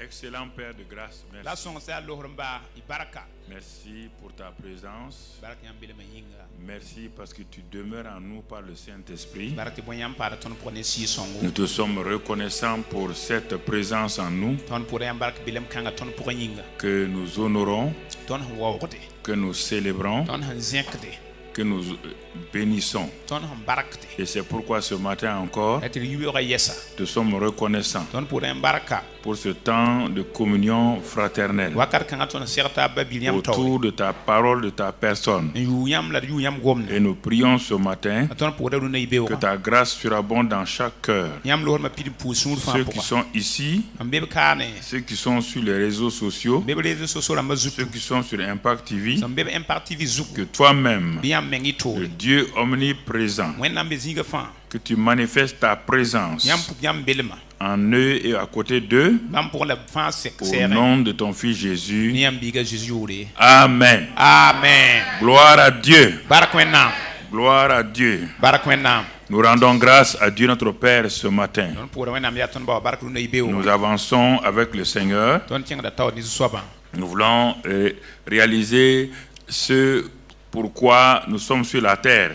Excellent Père de grâce, merci. Merci pour ta présence. Merci parce que tu demeures en nous par le Saint-Esprit. Nous te sommes reconnaissants pour cette présence en nous que nous honorons, que nous célébrons, que nous bénissons. Et c'est pourquoi ce matin encore, te sommes reconnaissants pour ce temps de communion fraternelle autour de ta parole, de ta personne. Et nous prions ce matin que ta grâce surabonde dans chaque cœur. Ceux qui sont ici, ceux qui sont sur les réseaux sociaux, ceux qui sont sur Impact TV, que toi-même, le Dieu omniprésent, que tu manifestes ta présence en eux et à côté d'eux, au nom de ton Fils Jésus. Amen. Amen. Gloire à Dieu. Gloire à Dieu. Nous rendons grâce à Dieu notre Père ce matin. Nous avançons avec le Seigneur. Nous voulons réaliser ce pourquoi nous sommes sur la terre.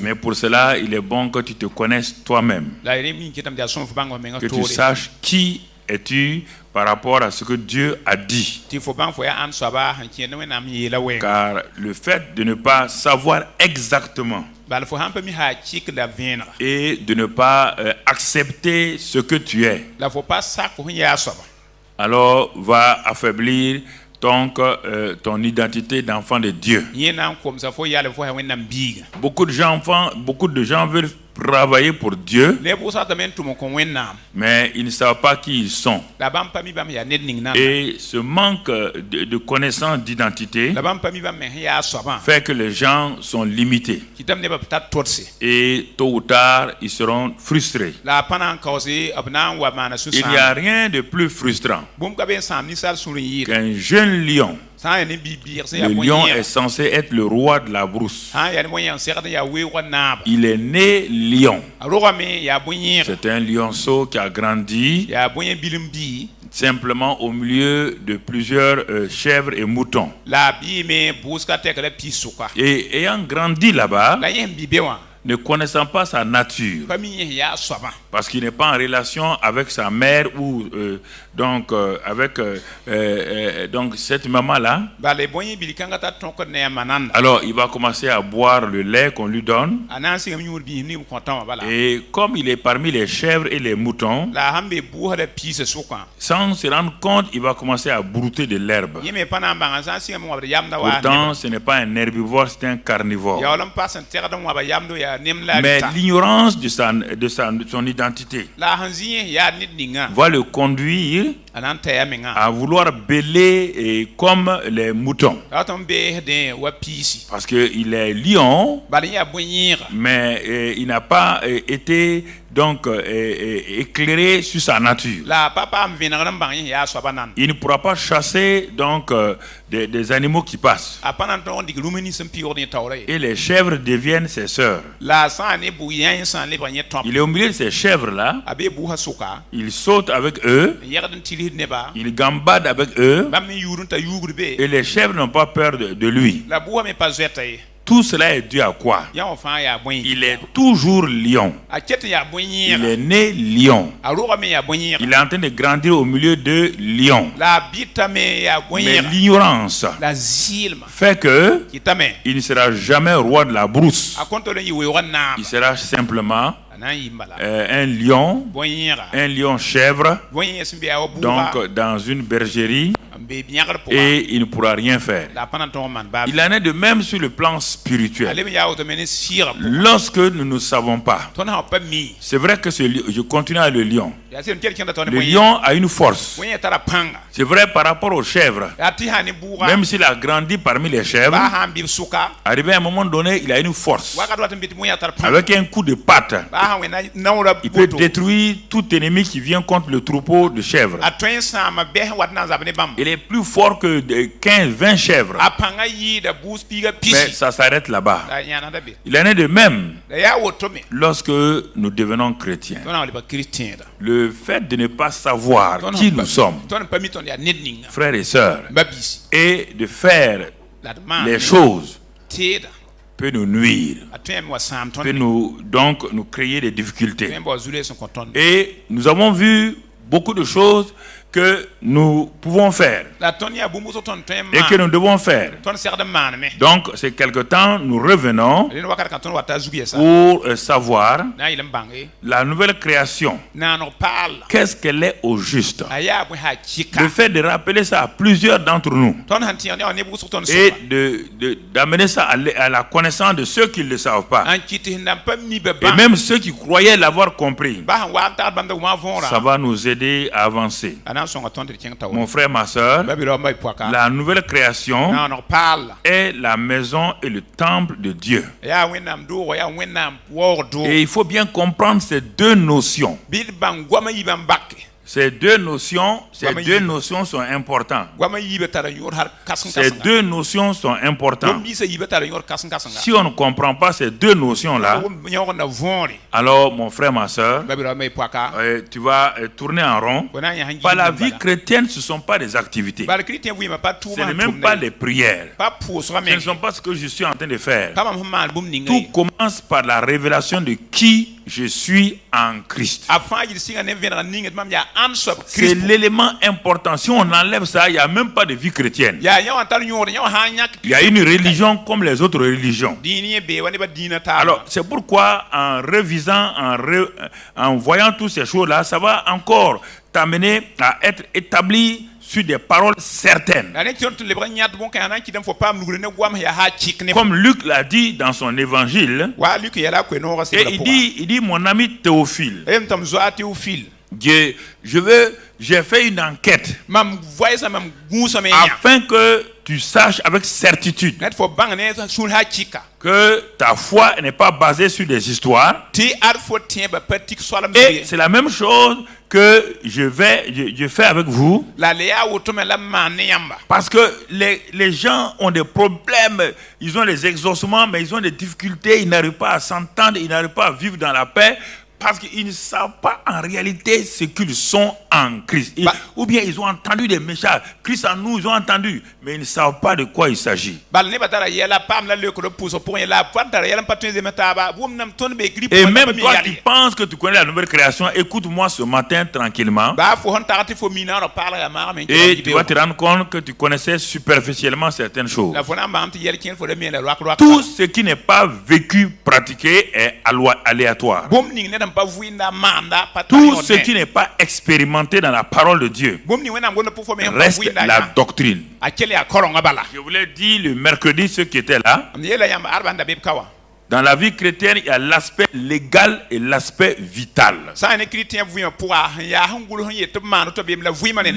Mais pour cela, il est bon que tu te connaisses toi-même. Que tu saches qui es-tu par rapport à ce que Dieu a dit. Car le fait de ne pas savoir exactement et de ne pas accepter ce que tu es, alors va affaiblir donc ton identité d'enfant de Dieu. Beaucoup de gens veulent travailler pour Dieu, mais ils ne savent pas qui ils sont. Et ce manque de connaissance d'identité fait que les gens sont limités. Et tôt ou tard, ils seront frustrés. Il n'y a rien de plus frustrant qu'un jeune lion. Le lion est censé être le roi de la brousse. Il est né lion. C'est un lionceau qui a grandi simplement au milieu de plusieurs chèvres et moutons. Et ayant grandi là-bas, ne connaissant pas sa nature, parce qu'il n'est pas en relation avec sa mère ou avec cette maman-là, alors il va commencer à boire le lait qu'on lui donne. Et comme il est parmi les chèvres et les moutons, sans se rendre compte, il va commencer à brouter de l'herbe. Pourtant, ce n'est pas un herbivore, c'est un carnivore. Mais l'ignorance de son identité va le conduire à vouloir bêler comme les moutons. Parce qu'il est lion, mais il n'a pas été éclairé sur sa nature. Il ne pourra pas chasser des animaux qui passent. Et les chèvres deviennent ses sœurs. Il est au milieu de ces chèvres-là. Il saute avec eux. Il gambade avec eux. Et les chèvres n'ont pas peur de lui. Tout cela est dû à quoi? Il est toujours lion. Il est né lion. Il est en train de grandir au milieu de lions. Mais l'ignorance fait que il ne sera jamais roi de la brousse. Il sera simplement un lion chèvre, donc dans une bergerie, et il ne pourra rien faire. Il en est de même sur le plan spirituel. Lorsque nous ne savons pas, c'est vrai que je continue à le lion. Le lion a une force. C'est vrai par rapport aux chèvres. Même s'il a grandi parmi les chèvres, arrivé à un moment donné, il a une force. Avec un coup de patte, il peut détruire tout ennemi qui vient contre le troupeau de chèvres. Il est plus fort que 15-20 chèvres. Mais ça s'arrête là-bas. Il en est de même lorsque nous devenons chrétiens. le fait de ne pas savoir qui nous sommes, frères et sœurs, et de faire les choses peut nous nuire, peut nous créer des difficultés. Et nous avons vu beaucoup de choses que nous pouvons faire et que nous devons faire. Donc, c'est quelque temps, nous revenons pour savoir la nouvelle création. Qu'est-ce qu'elle est au juste? Le fait de rappeler ça à plusieurs d'entre nous et d'amener ça à la connaissance de ceux qui ne le savent pas. Et même ceux qui croyaient l'avoir compris. Ça va nous aider à avancer. Mon frère, ma soeur, la nouvelle création est la maison et le temple de Dieu. Et il faut bien comprendre ces deux notions. Ces deux notions sont importantes. Ces deux notions sont importantes. Si on ne comprend pas ces deux notions-là, alors mon frère, ma soeur, tu vas tourner en rond. Par la vie chrétienne, ce ne sont pas des activités. Ce n'est même pas les prières. Ce ne sont pas ce que je suis en train de faire. Tout commence par la révélation de qui je suis en Christ. C'est l'élément important. Si on enlève ça, il n'y a même pas de vie chrétienne. Il y a une religion comme les autres religions. Alors, c'est pourquoi en revisant, en voyant toutes ces choses-là, ça va encore t'amener à être établi sur des paroles certaines. Comme Luc l'a dit dans son évangile, et il dit mon ami Théophile, j'ai fait une enquête afin que tu saches avec certitude que ta foi n'est pas basée sur des histoires. Et c'est la même chose que je fais avec vous. Parce que les gens ont des problèmes, ils ont des exaucements, mais ils ont des difficultés, ils n'arrivent pas à s'entendre, ils n'arrivent pas à vivre dans la paix. Parce qu'ils ne savent pas en réalité ce qu'ils sont en Christ. Ou bien ils ont entendu des messages. Christ en nous, ils ont entendu. Mais ils ne savent pas de quoi il s'agit. Et même toi qui penses que tu connais la nouvelle création, écoute-moi ce matin tranquillement. Et tu vas te rendre compte que tu connaissais superficiellement certaines choses. Tout ce qui n'est pas vécu, pratiqué est aléatoire. Tout ce qui n'est pas expérimenté dans la parole de Dieu reste la doctrine. Je vous l'ai dit le mercredi, ceux qui étaient là. Dans la vie chrétienne, il y a l'aspect légal et l'aspect vital.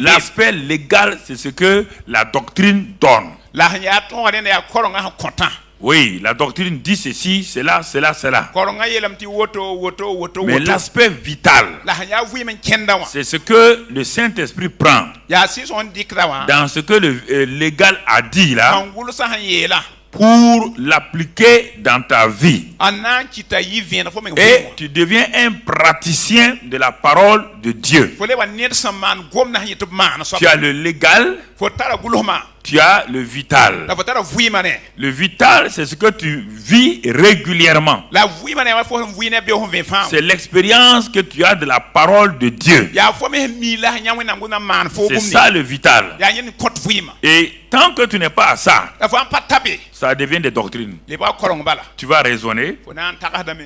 L'aspect légal, c'est ce que la doctrine donne. Oui, la doctrine dit ceci, cela, cela, cela. Mais l'aspect vital, c'est ce que le Saint-Esprit prend dans ce que le légal a dit là, pour l'appliquer dans ta vie. Et tu deviens un praticien de la parole de Dieu. Tu as le légal, tu as le vital. Le vital, c'est ce que tu vis régulièrement. C'est l'expérience que tu as de la parole de Dieu. C'est ça le vital. Et tant que tu n'es pas à ça, ça devient des doctrines. Tu vas raisonner,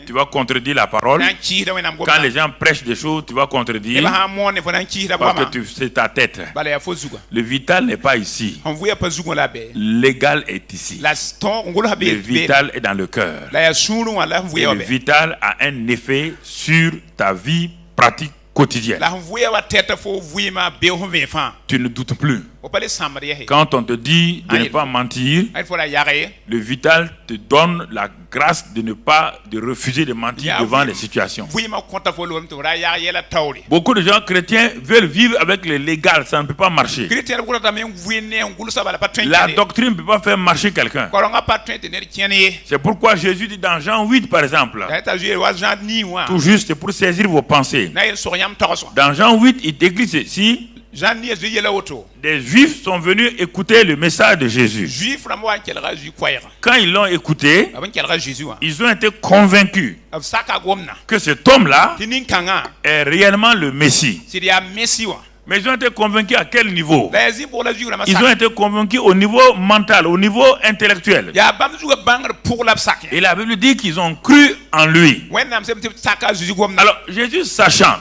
tu vas contredire la parole. Quand les gens prêchent des choses, tu vas contredire parce que c'est ta tête. Le vital n'est pas ici. Légal est ici. Le vital est dans le cœur. Et le vital a un effet sur ta vie pratique quotidienne. Tu ne doutes plus. Quand on te dit de ne pas mentir, le vital te donne la grâce de ne pas refuser de mentir devant les situations. Beaucoup de gens chrétiens veulent vivre avec le légal, ça ne peut pas marcher. La doctrine ne peut pas faire marcher quelqu'un. C'est pourquoi Jésus dit dans Jean 8 par exemple, tout juste pour saisir vos pensées. Dans Jean 8, il écrit ceci: des Juifs sont venus écouter le message de Jésus. Quand ils l'ont écouté, ils ont été convaincus que cet homme-là est réellement le Messie. Mais ils ont été convaincus à quel niveau? Ils ont été convaincus au niveau mental, au niveau intellectuel. Et la Bible dit qu'ils ont cru en lui. Alors Jésus, sachant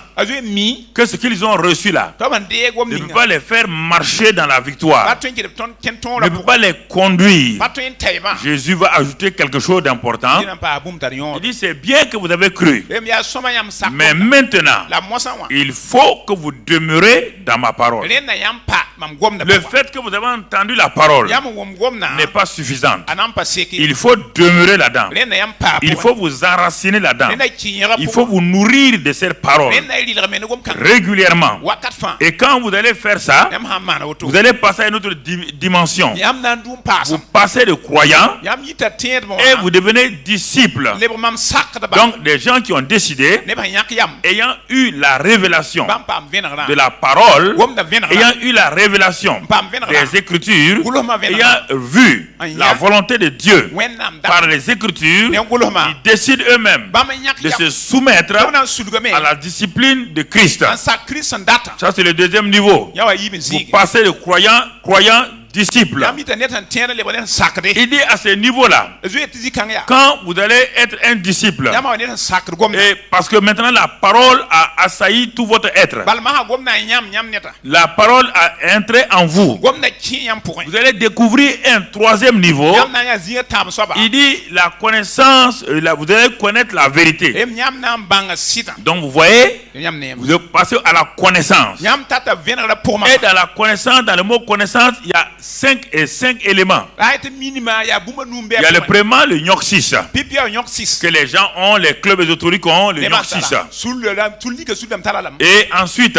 que ce qu'ils ont reçu là ne peut pas les faire marcher dans la victoire, ne peut pas les conduire, Jésus va ajouter quelque chose d'important. Il dit: c'est bien que vous avez cru, mais maintenant il faut que vous demeurez dans ma parole. Le fait que vous avez entendu la parole n'est pas suffisant. Il faut demeurer là-dedans. Il faut vous enraciner là-dedans. Il faut vous nourrir de cette parole régulièrement. Et quand vous allez faire ça, vous allez passer à une autre dimension. Vous passez de croyants et vous devenez disciples. Donc des gens qui ont décidé, ayant eu la révélation de la parole, ayant eu la révélation des Écritures, ayant vu la volonté de Dieu par les Écritures, ils décident eux-mêmes de se soumettre à la discipline de Christ. Ça, c'est le deuxième niveau. Vous passez de croyant, disciple. Il dit à ce niveau-là, quand vous allez être un disciple, et parce que maintenant la parole a assailli tout votre être, la parole a entré en vous, vous allez découvrir un troisième niveau. Il dit la connaissance, vous allez connaître la vérité. Donc vous voyez, vous passez à la connaissance. Et dans la connaissance, dans le mot connaissance, il y a 5 éléments. Il y a le premier, le gnosis, que les gens ont, les clubs ésotériques ont le gnosis. Et ensuite,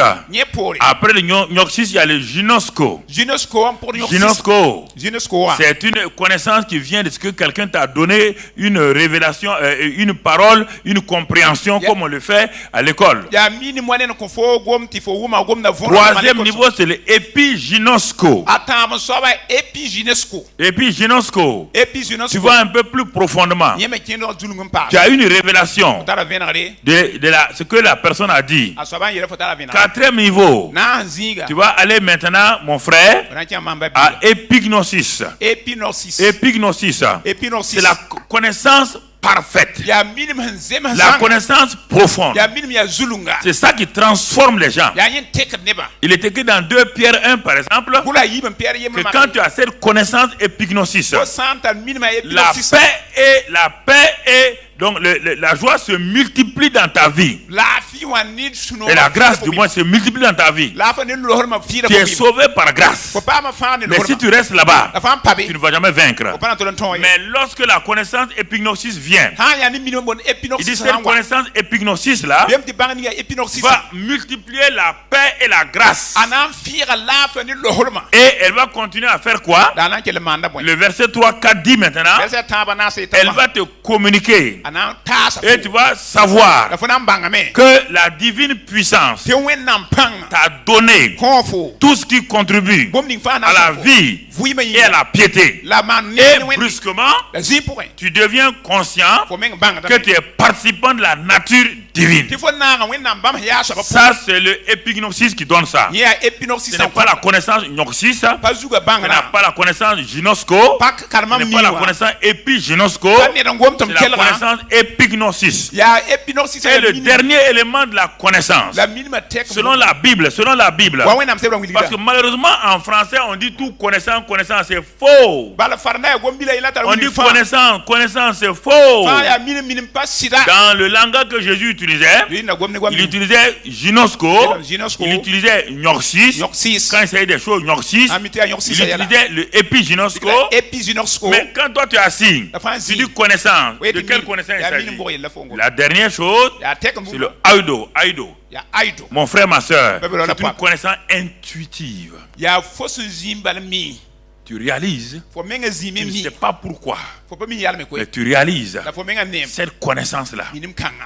après le gnosis, il y a le ginosko. Ginosko, c'est une connaissance qui vient de ce que quelqu'un t'a donné, une révélation, une parole, une compréhension, comme on le fait à l'école. Troisième niveau, c'est le épiginosko. Épiginosko, tu vois un peu plus profondément. Tu as une révélation de ce que la personne a dit. Quatrième niveau, tu vas aller maintenant, mon frère, à épignosis. Épignosis, c'est la connaissance parfaite, la connaissance profonde. C'est ça qui transforme les gens. Il est écrit dans 2 Pierre 1 par exemple, que quand tu as cette connaissance épignosis, la paix et donc la joie se multiplie dans ta vie. Et la grâce du moins se multiplie dans ta vie. Tu es sauvé par grâce. Mais si tu restes là-bas, tu ne vas jamais vaincre. Mais lorsque la connaissance épignosis vient, il dit cette connaissance épignosis là va multiplier la paix et la grâce. Et elle va continuer à faire quoi? Le verset 3, 4 dit maintenant, elle va te communiquer. Et tu vas savoir que la divine puissance t'a donné tout ce qui contribue à la vie et à la piété. Et brusquement, tu deviens conscient que tu es participant de la nature divine. Ça, c'est le épignosis qui donne ça. Ce n'est pas la connaissance gnosis, ce n'est pas la connaissance ginosko, ce n'est pas la connaissance épiginosko, c'est la connaissance connaissance épignosis. C'est le dernier élément de la connaissance. Selon la Bible. Parce que malheureusement, en français, on dit tout connaissance, c'est faux. On dit connaissance, c'est faux. Dans le langage que Jésus utilisait, il utilisait ginosko, il utilisait gnoxis. Quand il s'agit des choses gnoxis, il utilisait le épiginosko. Mais quand toi tu assignes, tu dis connaissance. De quelle connaissance il s'agit? La dernière chose, c'est le aido. Mon frère, ma soeur, c'est une connaissance intuitive. Tu réalises, tu ne sais pas pourquoi, mais tu réalises cette connaissance-là,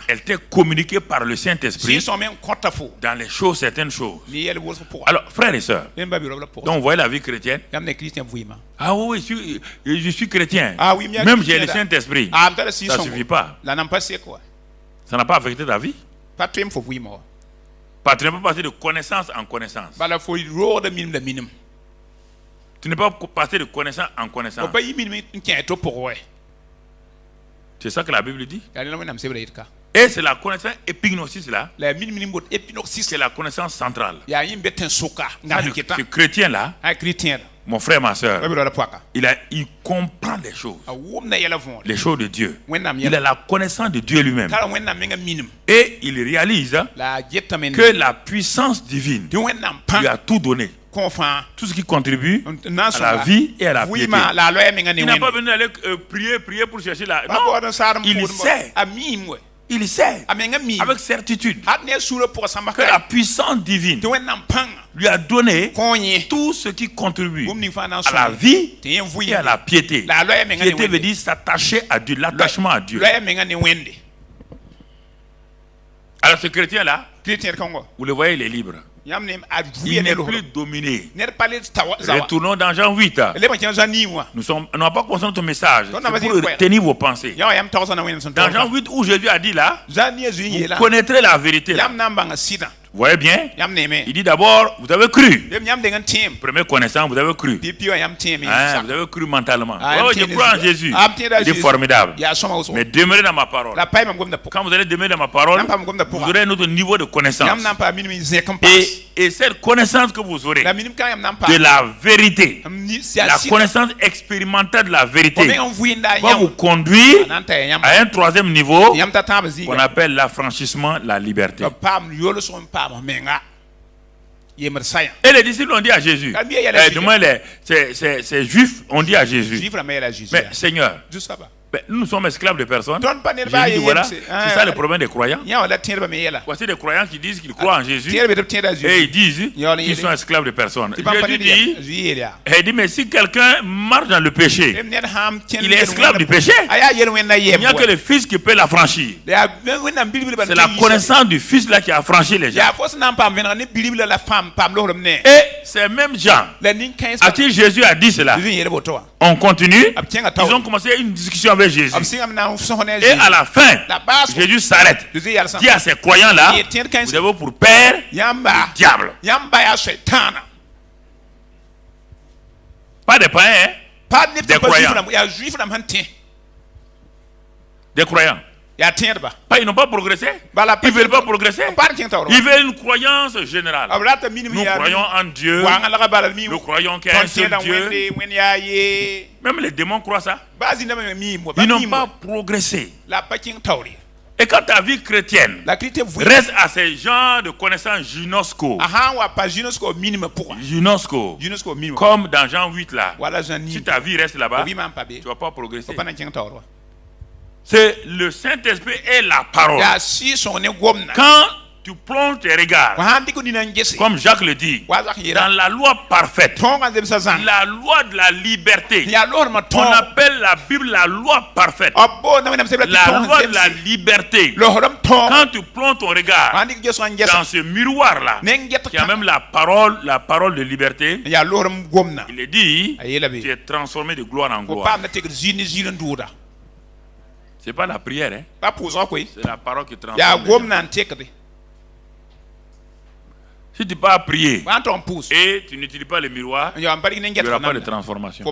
elle t'est communiquée par le Saint-Esprit dans les choses, certaines choses. Alors, frères et sœurs, donc vous voyez la vie chrétienne. Ah oui, je suis chrétien. Même j'ai le Saint-Esprit. Ça ne suffit pas. Ça n'a pas affecté ta vie. Tu n'es pas passé de connaissance en connaissance. Tu n'es pas passé de connaissance en connaissance. C'est ça que la Bible dit. Et c'est la connaissance épignosis là. C'est la connaissance centrale. Ce chrétien-là, mon frère, ma soeur, il comprend les choses de Dieu. Il a la connaissance de Dieu lui-même. Et il réalise que la puissance divine lui a tout donné. Tout ce qui contribue à la vie et à la piété. Il n'a pas venu aller prier pour chercher la... Non, il sait avec certitude que la puissance divine lui a donné tout ce qui contribue à la vie et à la piété. Piété veut dire s'attacher à Dieu, l'attachement à Dieu. Alors ce chrétien-là, vous le voyez, il est libre. Il n'est plus dominé. Retournons dans Jean 8. Nous n'avons pas conscience de ton message. C'est pour tenir vos pensées. Dans Jean 8 où Jésus a dit là, vous connaîtrez la vérité là. Vous voyez bien? Il dit d'abord, vous avez cru. Première connaissance, vous avez cru. Vous avez cru mentalement. Oh, je crois en Jésus. Il est formidable. Mais demeurez dans ma parole. Quand vous allez demeurer dans ma parole, vous aurez un autre niveau de connaissance. Et cette connaissance que vous aurez de la vérité, la connaissance expérimentale de la vérité, va vous conduire à un troisième niveau qu'on appelle l'affranchissement, la liberté. Et les disciples ont dit à Jésus, du moins ces juifs ont dit à Jésus, mais Seigneur, nous sommes esclaves de personnes. Jésus dit voilà, c'est ça le problème des croyants. Voici des croyants qui disent qu'ils croient en Jésus et ils disent qu'ils sont esclaves de personnes. Jésus dit, mais si quelqu'un marche dans le péché, il est esclave du péché. Il n'y a que le Fils qui peut l'affranchir. C'est la connaissance du Fils là qui a affranchi les gens. Et c'est même Jean à qui Jésus a dit cela. On continue. Ils ont commencé une discussion avec Jésus. Et à la fin, Jésus s'arrête. Dit à ces croyants-là, vous avez pour père le diable. Pas des païens, hein? Des croyants. Des croyants. Ils n'ont pas progressé. Ils ne veulent pas progresser. Ils veulent une croyance générale. Nous croyons en Dieu. Nous croyons qu'il y a un seul Dieu. Même les démons croient ça. Ils n'ont pas progressé. Et quand ta vie chrétienne reste à ces genres de connaissances ginosco, comme dans Jean 8 là, si ta vie reste là-bas, tu ne vas pas progresser. C'est le Saint-Esprit et la parole. Quand tu plonges tes regards, comme Jacques le dit, dans la loi parfaite, la loi de la liberté, on appelle la Bible la loi parfaite, la loi de la liberté. Quand tu plonges ton regard dans ce miroir-là, qui a même la parole de liberté, il est dit, tu es transformé de gloire en gloire. C'est pas la prière, hein? C'est la parole qui transforme. Si tu vas prier et tu n'utilises pas le miroir, il n'y aura pas de transformation.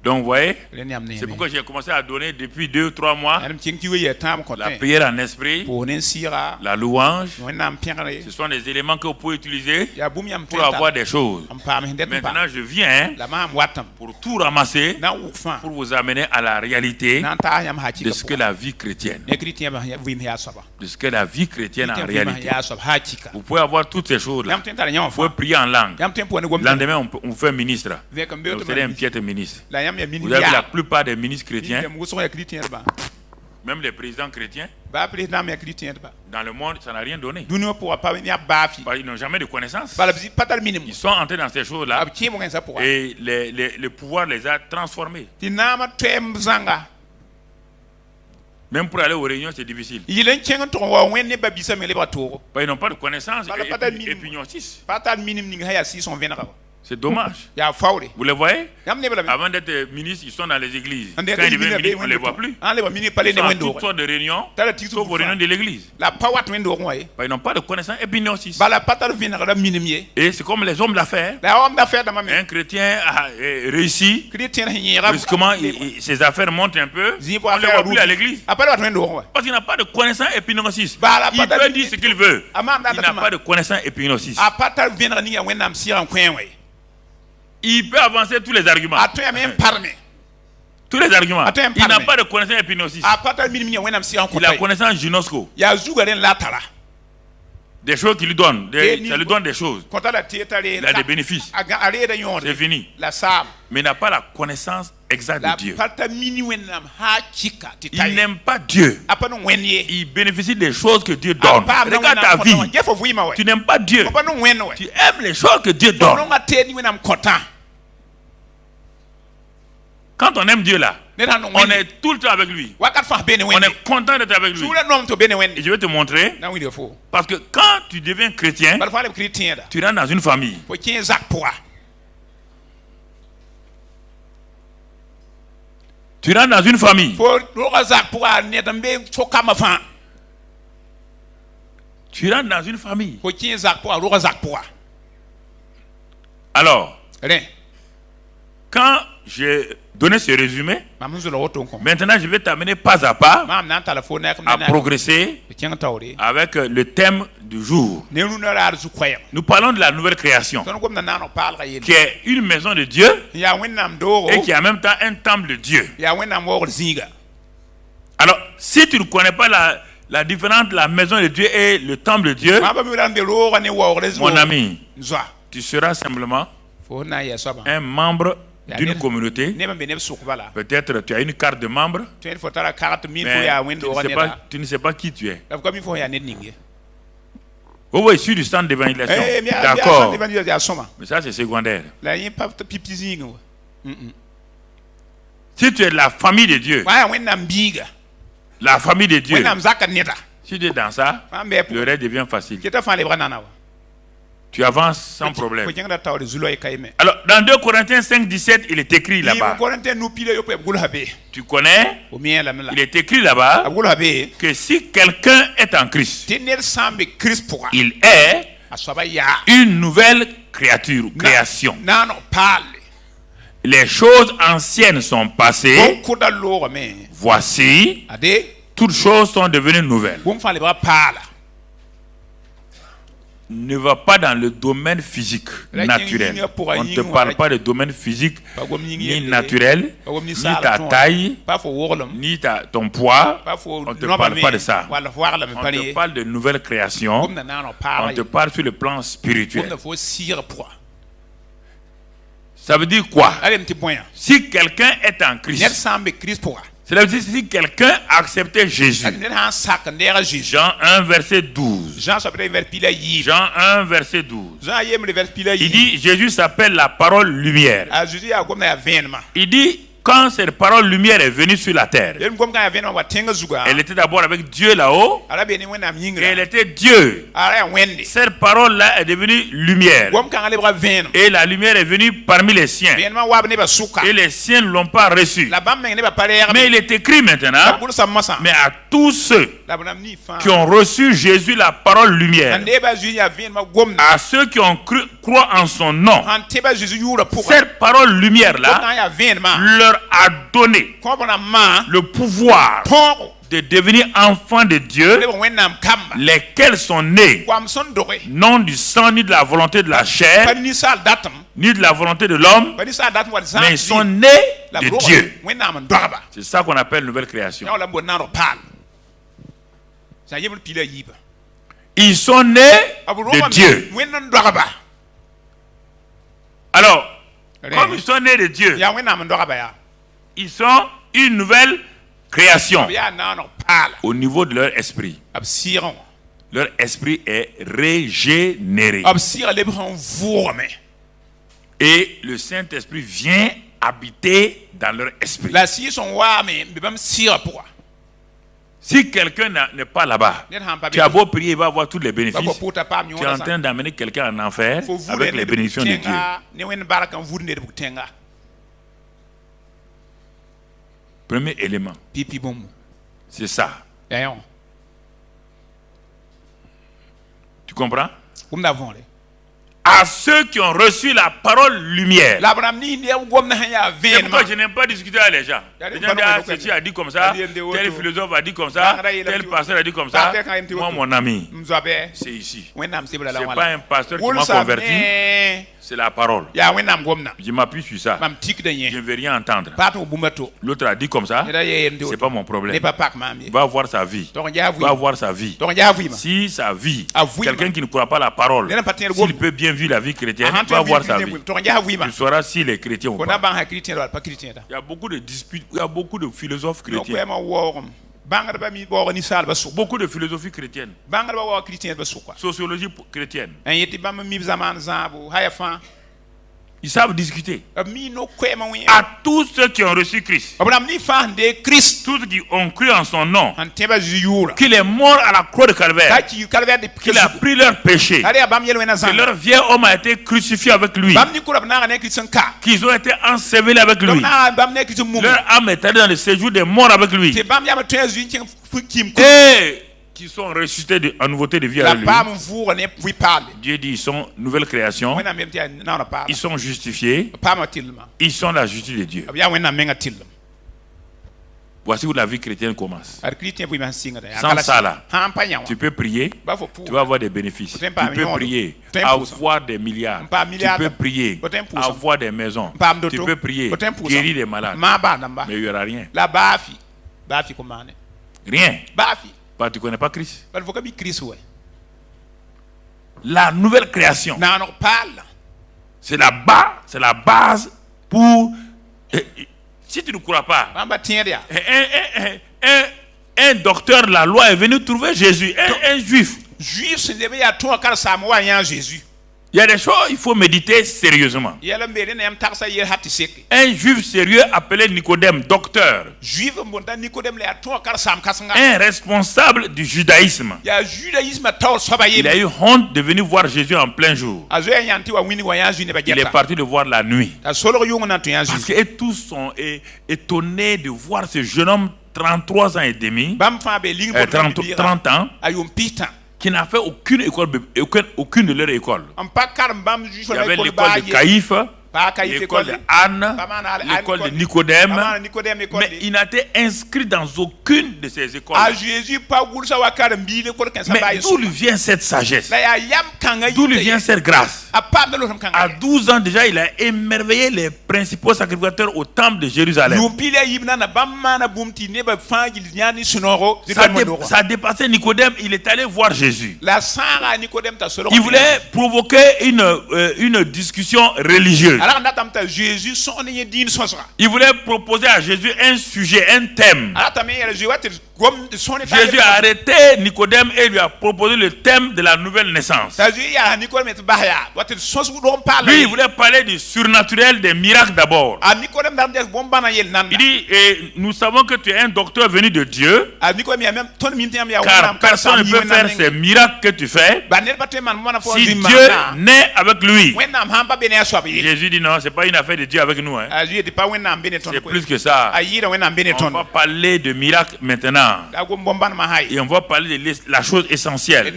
Donc vous voyez, c'est pourquoi j'ai commencé à donner depuis 2 ou 3 mois la prière en esprit, la louange. Ce sont des éléments que vous pouvez utiliser pour avoir des choses. Maintenant je viens pour tout ramasser, pour vous amener à la réalité de ce que la vie chrétienne. De ce que la vie chrétienne en réalité. Vous pouvez avoir toutes ces choses-là. Vous pouvez prier en langue. Le lendemain on fait ministre. Vous serez un piètre ministre. Vous avez la plupart des ministres chrétiens, même les présidents chrétiens, dans le monde, ça n'a rien donné. Ils n'ont jamais de connaissance. Ils sont entrés dans ces choses-là et le pouvoir les a transformés. Même pour aller aux réunions, c'est difficile. Ils n'ont pas de connaissance et puis c'est dommage. Vous les voyez? Avant d'être ministres, ils sont dans les églises. Quand ils deviennent ministres, on ne les voit plus. Ils sont dans toutes sortes de réunions, sauf aux réunions de l'église. Ils n'ont pas de connaissance épignosis. Et c'est comme les hommes d'affaires. Un chrétien a réussi. Brusquement, ses affaires montent un peu. On ne les voit plus à l'église. Parce qu'il n'a pas de connaissance épignosis. Il peut dire ce qu'il veut. Il n'a pas de connaissance épignosis. Il peut avancer tous les arguments. Tous les arguments. Il n'a pas de connaissance épignosis. Il a connaissance gynosco. Des choses qu'il lui donne. Ça lui donne des choses. Il a des bénéfices. C'est fini. Mais il n'a pas la connaissance exacte de Dieu. Il n'aime pas Dieu. Il bénéficie des choses que Dieu donne. Regarde ta vie. Tu n'aimes pas Dieu. Tu aimes les choses que Dieu donne. Quand on aime Dieu là, on est tout le temps avec lui. On est content d'être avec lui. Et je vais te montrer. Parce que quand tu deviens chrétien, tu rentres dans une famille. Tu rentres dans une famille. Tu rentres dans une famille. Alors, quand j'ai donné ce résumé, maintenant je vais t'amener pas à pas à progresser avec le thème du jour. Nous parlons de la nouvelle création, qui est une maison de Dieu et qui est en même temps un temple de Dieu. Alors, si tu ne connais pas la différence entre la maison de Dieu et le temple de Dieu, mon ami, tu seras simplement un membre d'une communauté. Peut-être tu as une carte de membre, mais tu ne sais pas qui tu es. Oh oui, je suis du centre d'évangélisation. D'accord. Mais ça, c'est secondaire. Si tu es de la famille de Dieu, la famille de Dieu, si tu es dans ça, le reste devient facile. Tu avances sans problème. Alors, dans 2 Corinthiens 5, 17, il est écrit là-bas. Tu connais? Il est écrit là-bas que si quelqu'un est en Christ, il est une nouvelle création. Les choses anciennes sont passées. Voici, toutes choses sont devenues nouvelles. Ne va pas dans le domaine physique, naturel. On ne te parle pas de domaine physique, ni naturel, ni ta taille, ni ton poids. On ne te parle pas de ça. On te parle de nouvelle création. On te parle sur le plan spirituel. Ça veut dire quoi? Si quelqu'un est en Christ, cela veut dire si quelqu'un a accepté Jésus. Jean 1 verset 12. Jean 1 verset 12. Il dit Jésus s'appelle la parole lumière. Il dit quand cette parole lumière est venue sur la terre, elle était d'abord avec Dieu là-haut et elle était Dieu. Cette parole-là est devenue lumière et la lumière est venue parmi les siens et les siens ne l'ont pas reçue. Mais il est écrit maintenant, mais à tous ceux qui ont reçu Jésus la parole lumière, à ceux qui ont cru, croient en son nom, cette parole lumière-là leur leur a donné le pouvoir de devenir enfants de Dieu, lesquels sont nés non du sang ni de la volonté de la chair ni de la volonté de l'homme, mais ils sont nés de Dieu. C'est ça qu'on appelle nouvelle création. Ils sont nés de Dieu. Alors, comme ils sont nés de Dieu, ils sont une nouvelle création au niveau de leur esprit. Leur esprit est régénéré. Et le Saint-Esprit vient habiter dans leur esprit. Si quelqu'un n'est pas là-bas, tu as beau prier, il va avoir tous les bénéfices. Tu es en train d'amener quelqu'un en enfer avec les bénédictions de Dieu. Premier élément, c'est ça. Tu comprends? À ceux qui ont reçu la parole lumière. C'est pourquoi je n'aime pas discuter avec les gens. Les gens disent, ceci a dit comme ça, tel philosophe a dit comme ça, tel pasteur a dit comme ça. Moi, mon ami, c'est ici. Ce n'est pas un pasteur qui m'a converti, c'est la parole. Je m'appuie sur ça. Je ne veux rien entendre. L'autre a dit comme ça, ce n'est pas mon problème. Va voir sa vie. Va voir sa vie. Si sa vie, quelqu'un qui ne croit pas la parole, s'il peut bien vivre la vie chrétienne, va voir sa vie. Tu sauras si les chrétiens ou pas. Il y a beaucoup de disputes, il y a beaucoup de philosophes chrétiens. Beaucoup de philosophie chrétienne. Sociologie chrétienne. Ils savent discuter. À tous ceux qui ont reçu Christ, tous ceux qui ont cru en son nom, qu'il est mort à la croix de Calvaire, qu'il a pris leur péché, que leur vieil homme a été crucifié avec lui, qu'ils ont été ensevelis avec lui, leur âme est allée dans le séjour des morts avec lui, et qui sont ressuscités en nouveauté de vie avec lui. Dieu dit ils sont nouvelle création, ils sont justifiés, ils sont la justice de Dieu. Voici où la vie chrétienne commence. Sans ça là, tu peux prier, tu vas avoir des bénéfices. Tu peux prier, avoir des milliards. Tu peux prier, avoir des maisons. Tu peux prier, guérir des malades. Mais il n'y aura rien. Rien. Bah, tu ne connais pas Christ. La nouvelle création, c'est la base pour... Si tu ne crois pas, un docteur de la loi est venu trouver Jésus, un juif. Il y a des choses, il faut méditer sérieusement. Un juif sérieux appelé Nicodème, docteur. Un responsable du judaïsme. Il a eu honte de venir voir Jésus en plein jour. Il est parti le voir la nuit. Parce que tous sont étonnés de voir ce jeune homme 33 ans et demi, 30 ans, qui n'a fait aucune de leur école. Il y avait l'école de Caïphe, l'école de Anne, l'école de Nicodème, mais il n'a été inscrit dans aucune de ces écoles. Mais d'où lui vient cette sagesse? D'où lui vient cette grâce? À 12 ans déjà, il a émerveillé les principaux sacrificateurs au temple de Jérusalem. Ça a dépassé Nicodème, il est allé voir Jésus. Il voulait provoquer une discussion religieuse. Il voulait proposer à Jésus un sujet, un thème. Jésus a arrêté Nicodème et lui a proposé le thème de la nouvelle naissance. Lui, il voulait parler du surnaturel, des miracles d'abord. Il dit, nous savons que tu es un docteur venu de Dieu, car personne ne peut faire ces miracles que tu fais si Dieu naît avec lui. Jésus dit non, c'est pas une affaire de Dieu avec nous. C'est plus que ça. On va parler de miracles maintenant. maintenant. Et on va parler de la chose essentielle.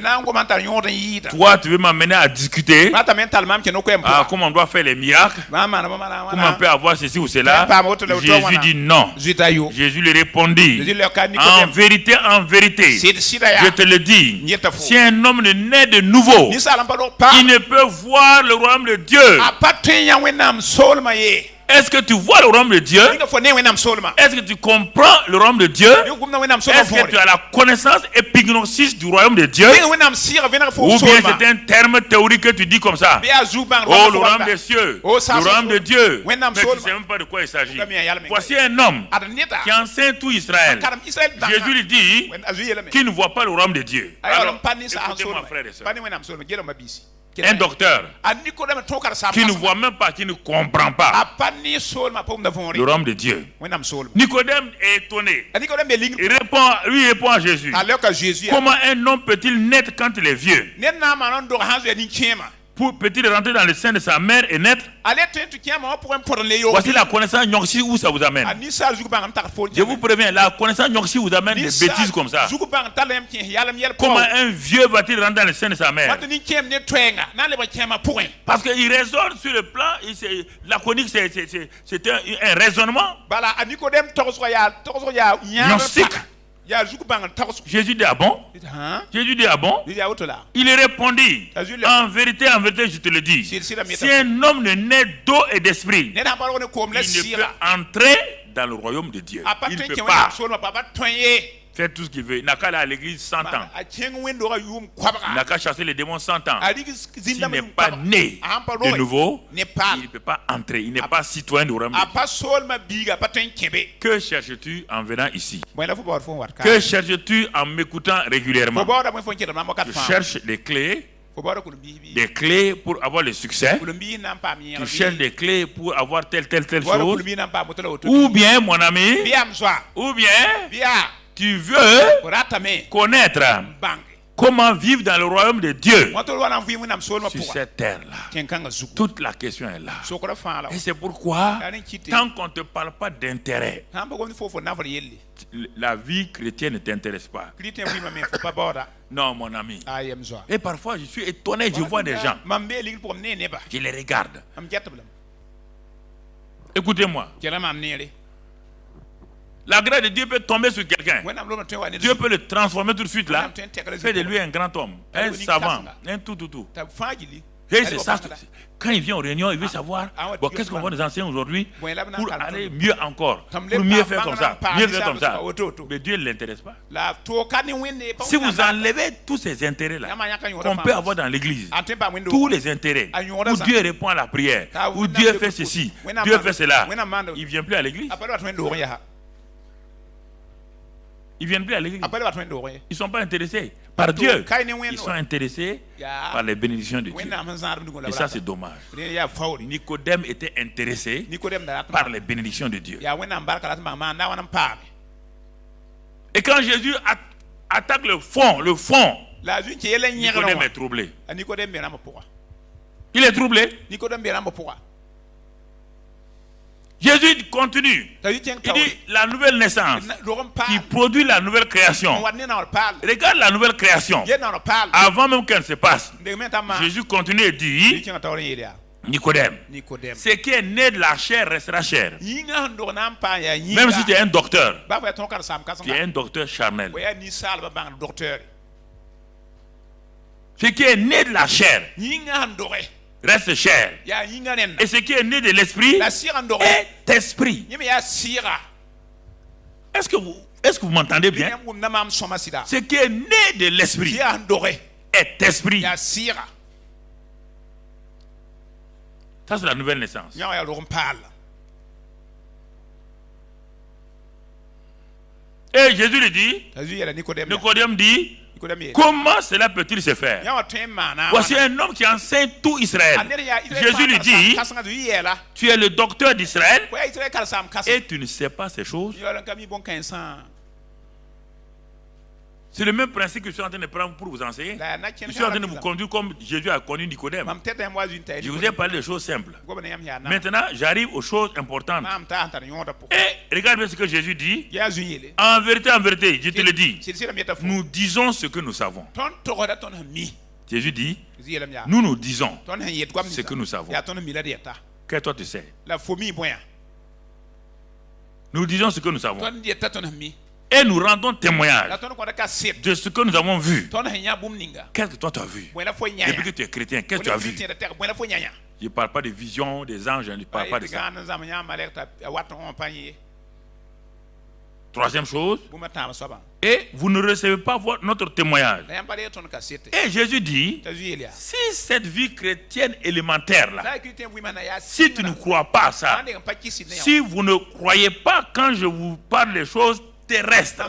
Toi, tu veux m'amener à discuter comment on doit faire les miracles, comment on peut avoir ceci ou cela. Jésus dit non. Jésus lui répondit, en vérité, je te le dis, si un homme ne naît de nouveau, il ne peut voir le royaume de Dieu. Est-ce que tu vois le royaume de Dieu? Est-ce que tu comprends le royaume de Dieu? Est-ce que tu as la connaissance épignosis du royaume de Dieu? Ou bien c'est un terme théorique que tu dis comme ça? Oh, le royaume des cieux, le royaume de Dieu. Mais tu ne sais même pas de quoi il s'agit. Voici un homme qui enseigne tout Israël. Jésus lui dit qu'il ne voit pas le royaume de Dieu. Alors, écoutez-moi, frères et sœurs. Un docteur qui ne voit même pas, qui ne comprend pas le royaume de Dieu. Nicodème est étonné. Il répond à Jésus. Comment un homme peut-il naître quand il est vieux? Peut-il rentrer dans le sein de sa mère et naître? Voici la connaissance nyongsi où ça vous amène. Je vous préviens, la connaissance nyongsi vous amène des bêtises comme ça. Comment un vieux va-t-il rentrer dans le sein de sa mère? Parce qu'il raisonne sur le plan, laconique, c'est un raisonnement gnostique. Jésus dit ah bon? Jésus dit ah bon? Il répondit, en vérité, je te le dis, si un homme ne naît d'eau et d'esprit, il ne peut entrer dans le royaume de Dieu. Il ne peut pas faire tout ce qu'il veut. Il n'a qu'à aller à l'église 100 ans. Il n'a qu'à chasser les démons 100 ans. S'il n'est pas né de nouveau, il ne peut pas entrer. Il n'est pas citoyen du royaume de Dieu. Que cherches-tu en venant ici? Que cherches-tu en m'écoutant régulièrement? Tu cherches des clés. Des clés pour avoir le succès. Tu cherches des clés pour avoir telle chose. Ou bien, mon ami, ou bien tu veux connaître comment vivre dans le royaume de Dieu sur cette terre-là. Toute la question est là. Et c'est pourquoi, tant qu'on ne te parle pas d'intérêt, la vie chrétienne ne t'intéresse pas. Non, mon ami. Et parfois, je suis étonné, je vois des gens. Je les regarde. Écoutez-moi. La grâce de Dieu peut tomber sur quelqu'un. Dieu peut le transformer tout de suite là. Faire de lui un grand homme, un savant, un tout. Et c'est ça. Quand il vient aux réunions, il veut savoir qu'est-ce qu'on va nous enseigner aujourd'hui pour aller mieux encore, pour mieux faire comme ça, Mais Dieu ne l'intéresse pas. Si vous enlevez tous ces intérêts-là qu'on peut avoir dans l'église, tous les intérêts, où Dieu répond à la prière, où Dieu fait ceci, Dieu fait cela, il ne vient plus à l'église. Ils ne viennent plus à l'église. Ils ne sont pas intéressés par Dieu. Ils sont intéressés par les bénédictions de Dieu. Et ça, c'est dommage. Nicodème était intéressé par les bénédictions de Dieu. Et quand Jésus attaque le fond, Nicodème est troublé. Il est troublé. Jésus continue. Il dit la nouvelle naissance qui produit la nouvelle création. Regarde la nouvelle création. Avant même qu'elle se passe, Jésus continue et dit Nicodème, ce qui est né de la chair restera chair. Même si tu es un docteur, tu es un docteur charnel. Ce qui est né de la chair reste chair. Et ce qui est né de l'esprit est esprit. Est-ce que vous m'entendez bien? Ce qui est né de l'esprit est esprit. Ça, c'est la nouvelle naissance. Et Jésus lui dit, Nicodème dit, comment cela peut-il se faire? Voici un homme qui enseigne tout Israël. Jésus lui dit, tu es le docteur d'Israël et tu ne sais pas ces choses. C'est le même principe que je suis en train de prendre pour vous enseigner. Je suis en train de vous conduire comme Jésus a connu Nicodème. Je vous ai parlé de choses simples. Maintenant, j'arrive aux choses importantes. Et regarde bien ce que Jésus dit. En vérité, je te le dis. Nous disons ce que nous savons. Jésus dit, nous disons ce que nous savons. Que toi tu sais. Nous disons ce que nous savons. Et nous rendons témoignage de ce que nous avons vu. Qu'est-ce que toi tu as vu? Depuis que tu es chrétien, qu'est-ce que tu as vu? Je ne parle pas de vision des anges, je ne parle pas de ça. Troisième chose, et vous ne recevez pas notre témoignage. Et Jésus dit, si cette vie chrétienne élémentaire là, si tu ne crois pas à ça, si vous ne croyez pas quand je vous parle des choses terrestres,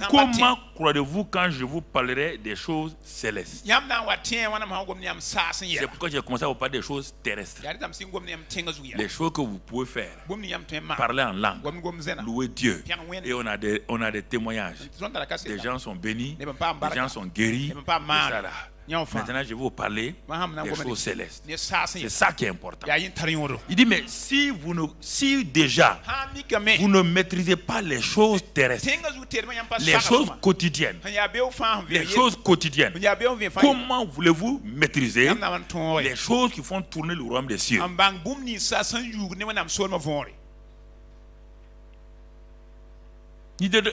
comment croirez-vous quand je vous parlerai des choses célestes? C'est pourquoi j'ai commencé à vous parler des choses terrestres. Les choses que vous pouvez faire. Parler en langue. Louer Dieu. Et on a des témoignages. Des gens sont bénis. Des gens sont guéris. Maintenant, je vais vous parler des choses célestes. C'est ça qui est important. Il dit, mais si déjà vous ne maîtrisez pas les choses terrestres, les choses quotidiennes, comment voulez-vous maîtriser les choses qui font tourner le royaume des cieux?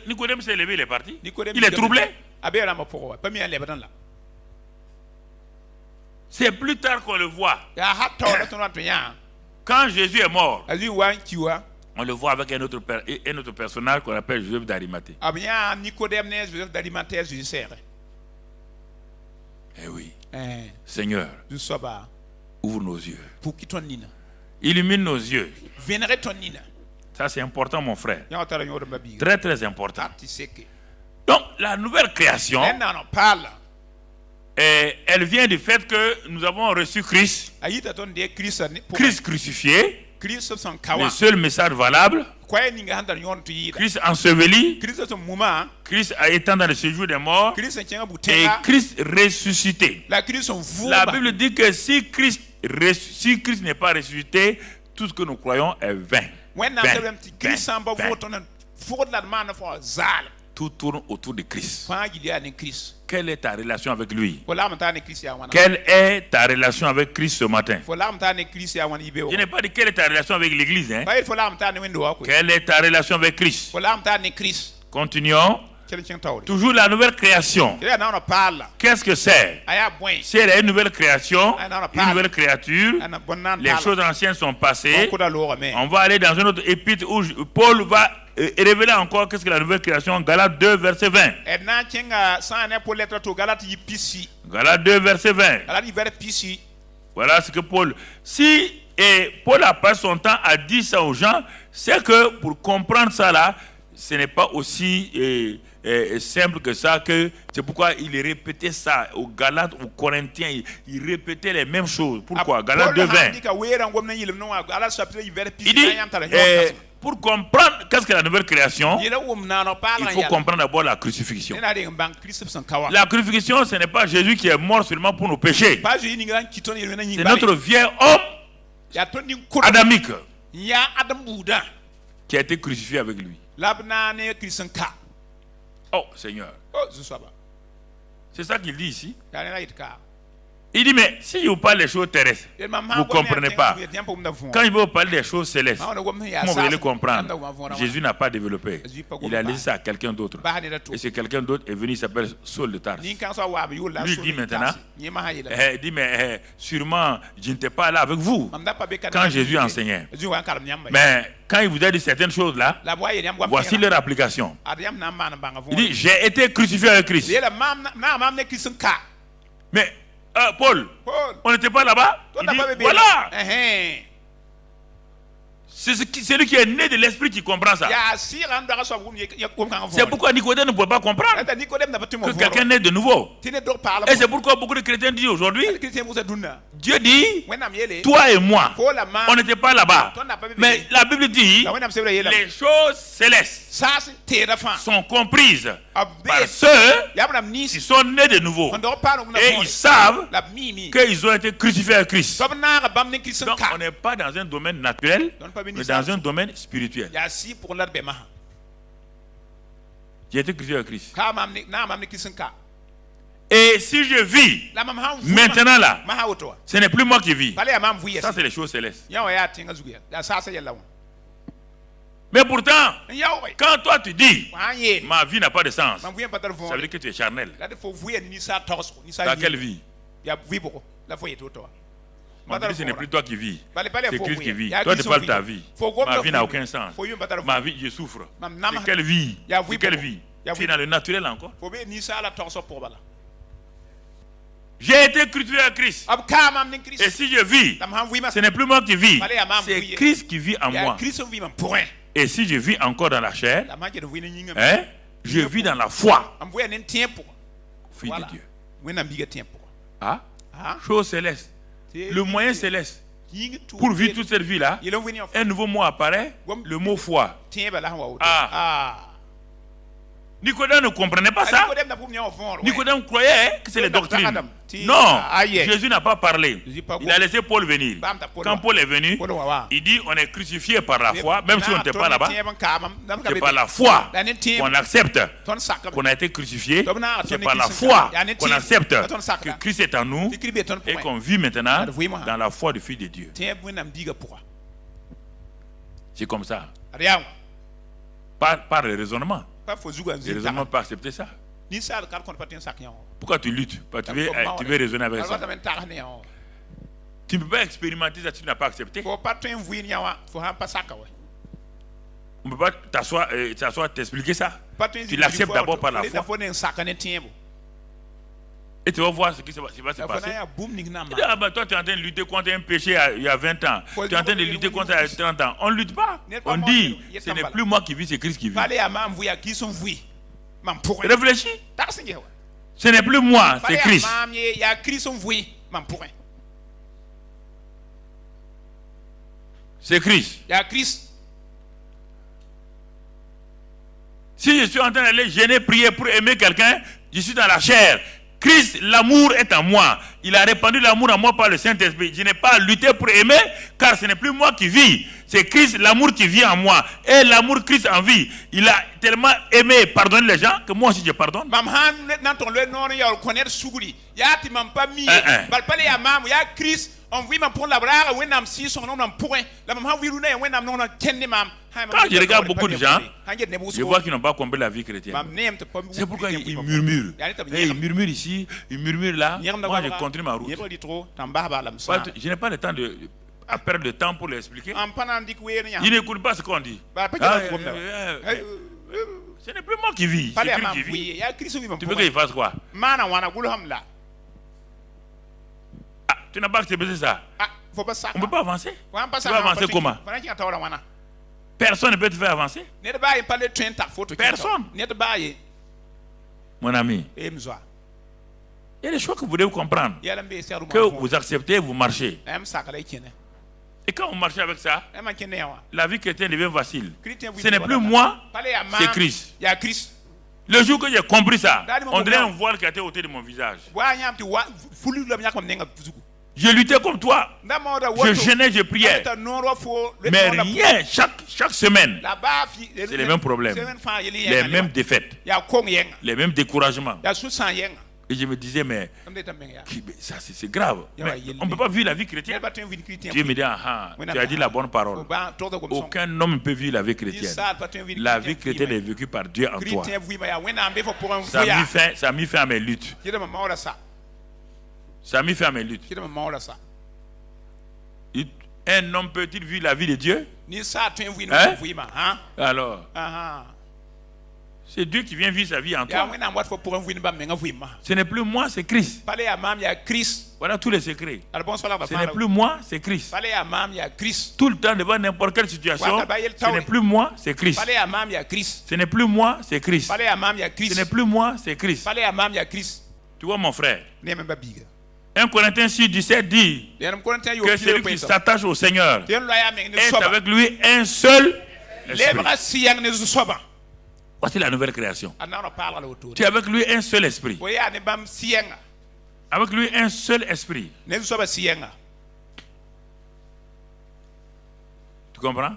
Nicodème s'est levé, il est parti. Il est troublé. C'est plus tard qu'on le voit. Quand Jésus est mort, on le voit avec un autre personnage qu'on appelle Joseph d'Arimathée. Eh oui. Seigneur, ouvre nos yeux. Illumine nos yeux. Ça c'est important, mon frère. Très très important. Donc la nouvelle création, elle vient du fait que nous avons reçu Christ. Christ crucifié. Le seul message valable. Christ enseveli. Christ étant dans le séjour des morts. Et Christ ressuscité. La Bible dit que si Christ n'est pas ressuscité, tout ce que nous croyons est vain. Tout tourne autour de Christ. Quelle est ta relation avec lui? Quelle est ta relation avec Christ ce matin? Je n'ai pas dit quelle est ta relation avec l'église. Quelle est ta relation avec Christ? Continuons. Toujours la nouvelle création. Qu'est-ce que c'est? C'est une nouvelle création, une nouvelle créature. Les choses anciennes sont passées. On va aller dans une autre épître où Paul va révéler encore qu'est-ce que la nouvelle création. Galates 2 verset 20. Galates 2 verset 20. Voilà ce que Paul... Paul a passé son temps à dire ça aux gens, c'est que pour comprendre ça là, ce n'est pas aussi simple que ça, que c'est pourquoi il répétait ça aux Galates, aux Corinthiens, il répétait les mêmes choses. Pourquoi? Galates 2:20. Il dit, pour comprendre qu'est-ce que la nouvelle création, il faut comprendre d'abord la crucifixion. La crucifixion, ce n'est pas Jésus qui est mort seulement pour nos péchés. C'est notre vieil homme adamique qui a été crucifié avec lui. Oh Seigneur. C'est ça qu'il dit ici. Il dit, mais si vous parlez des choses terrestres, vous ne comprenez pas. Quand il veut parler des choses célestes, comment vous allez comprendre? Jésus n'a pas développé. Il a laissé ça à quelqu'un d'autre. Et ce quelqu'un d'autre est venu, il s'appelle Saul de Tarse. Lui dit maintenant, il dit, mais sûrement, je n'étais pas là avec vous quand Jésus enseignait. Mais quand il vous a dit certaines choses là, voici leur application. Il dit, j'ai été crucifié avec Christ. Mais Paul, on n'était pas là-bas. Il dit, voilà. C'est celui qui est né de l'esprit qui comprend ça. C'est pourquoi Nicodème ne pouvait pas comprendre que quelqu'un naît de nouveau. Et c'est pourquoi beaucoup de chrétiens disent aujourd'hui, Dieu dit, toi et moi, on n'était pas là-bas. Mais la Bible dit, les choses célestes sont comprises par ceux qui sont nés de nouveau. Et ils savent qu'ils ont été crucifiés à Christ. Donc on n'est pas dans un domaine naturel, mais dans un domaine spirituel. J'ai été crucifié à Christ. Et si je vis maintenant là, ce n'est plus moi qui vis. Ça, c'est les choses célestes. Mais pourtant, quand toi tu dis ma vie n'a pas de sens, ça veut dire que tu es charnel. Dans quelle vie? Ce n'est plus toi qui vis, c'est Christ qui vit. Toi, tu parles de ta vie. Ma vie n'a aucun sens. Ma vie, je souffre. C'est quelle vie? C'est quelle vie? Tu es dans le naturel encore. J'ai été crucifié à Christ. Et si je vis, ce n'est plus moi qui vis, c'est Christ qui vit en moi. Et si je vis encore dans la chair, je vis dans la foi. Fille de Dieu. Chose céleste. Le moyen céleste pour vivre toute cette vie-là, un nouveau mot apparaît, le mot foi. Nicodème ne comprenait pas ça. Nicodème croyait que c'est les doctrines. Non, Jésus n'a pas parlé. Il a laissé Paul venir. Quand Paul est venu, il dit on est crucifié par la foi, même si on n'était pas là-bas. C'est par la foi qu'on accepte qu'on a été crucifié. C'est par la foi qu'on accepte que Christ est en nous et qu'on vit maintenant dans la foi du Fils de Dieu. C'est comme ça. Par le raisonnement. Les raisonnements ne peuvent pas accepter ça. Pourquoi tu luttes? Tu veux raisonner avec ça. Tu ne peux pas expérimenter ça, tu n'as pas accepté. On ne peut pas t'asseoir, t'expliquer ça. Tu l'acceptes d'abord par la foi. Et tu vas voir ce qui va se passer. Toi, tu es en train de lutter contre un péché il y a 20 ans. Tu es en train de lutter contre il y a 30 ans. On ne lutte pas. On dit, ce n'est plus moi qui vis, c'est Christ qui vit. Réfléchis. Ce n'est plus moi, c'est Christ. C'est Christ. Si je suis en train d'aller gêner, prier pour aimer quelqu'un, je suis dans la chair. Christ, l'amour est en moi. Il a répandu l'amour en moi par le Saint-Esprit. Je n'ai pas à lutter pour aimer, car ce n'est plus moi qui vis. C'est Christ, l'amour qui vit en moi. Et l'amour Christ en vie. Il a tellement aimé et pardonné les gens que moi aussi je pardonne. Quand je regarde beaucoup de gens, je vois qu'ils n'ont pas compris la vie chrétienne. C'est pourquoi ils murmurent. Ils murmurent ici, ils murmurent là. Moi, je continue ma route. Je n'ai pas le temps à perdre de temps pour l'expliquer. Ils n'écoutent pas ce qu'on dit. Ce n'est plus moi qui vis, c'est Christ qui vit. Tu veux qu'il fasse quoi? Tu n'as pas accepté ça. On ne peut pas avancer. Tu vas avancer comment? Personne ne peut te faire avancer. Personne. Mon ami, il y a des choses que vous devez comprendre. Que vous acceptez, vous marchez. Et quand vous marchez avec ça, la vie chrétienne devient facile. Ce n'est plus moi, c'est Christ. Le jour que j'ai compris ça, on dirait un voile qui a été ôté de mon visage. Je luttais comme toi. Je jeûnais, je priais. Mais rien, chaque semaine, c'est les mêmes problèmes, les mêmes défaites, les mêmes découragements. Et je me disais, mais ça c'est grave. Mais on ne peut pas vivre la vie chrétienne. Dieu me dit, tu as dit la bonne parole. Aucun homme ne peut vivre la vie chrétienne. La vie chrétienne est vécue par Dieu en toi. Ça a mis fin à mes luttes. Ça a mis fin à mes luttes. Un homme peut-il vivre la vie de Dieu? Alors, C'est Dieu qui vient vivre sa vie en toi. Ce n'est plus moi, c'est Christ. Voilà tous les secrets. Ce n'est plus moi, c'est Christ. Tout le temps, devant n'importe quelle situation, ce n'est plus moi, c'est Christ. Ce n'est plus moi, c'est Christ. Ce n'est plus moi, c'est Christ. Tu vois mon frère, 1 Corinthiens 6, 17 dit que celui qui s'attache au Seigneur est avec lui un seul esprit. Voici la nouvelle création. Tu es avec lui un seul esprit. Avec lui un seul esprit. Tu comprends?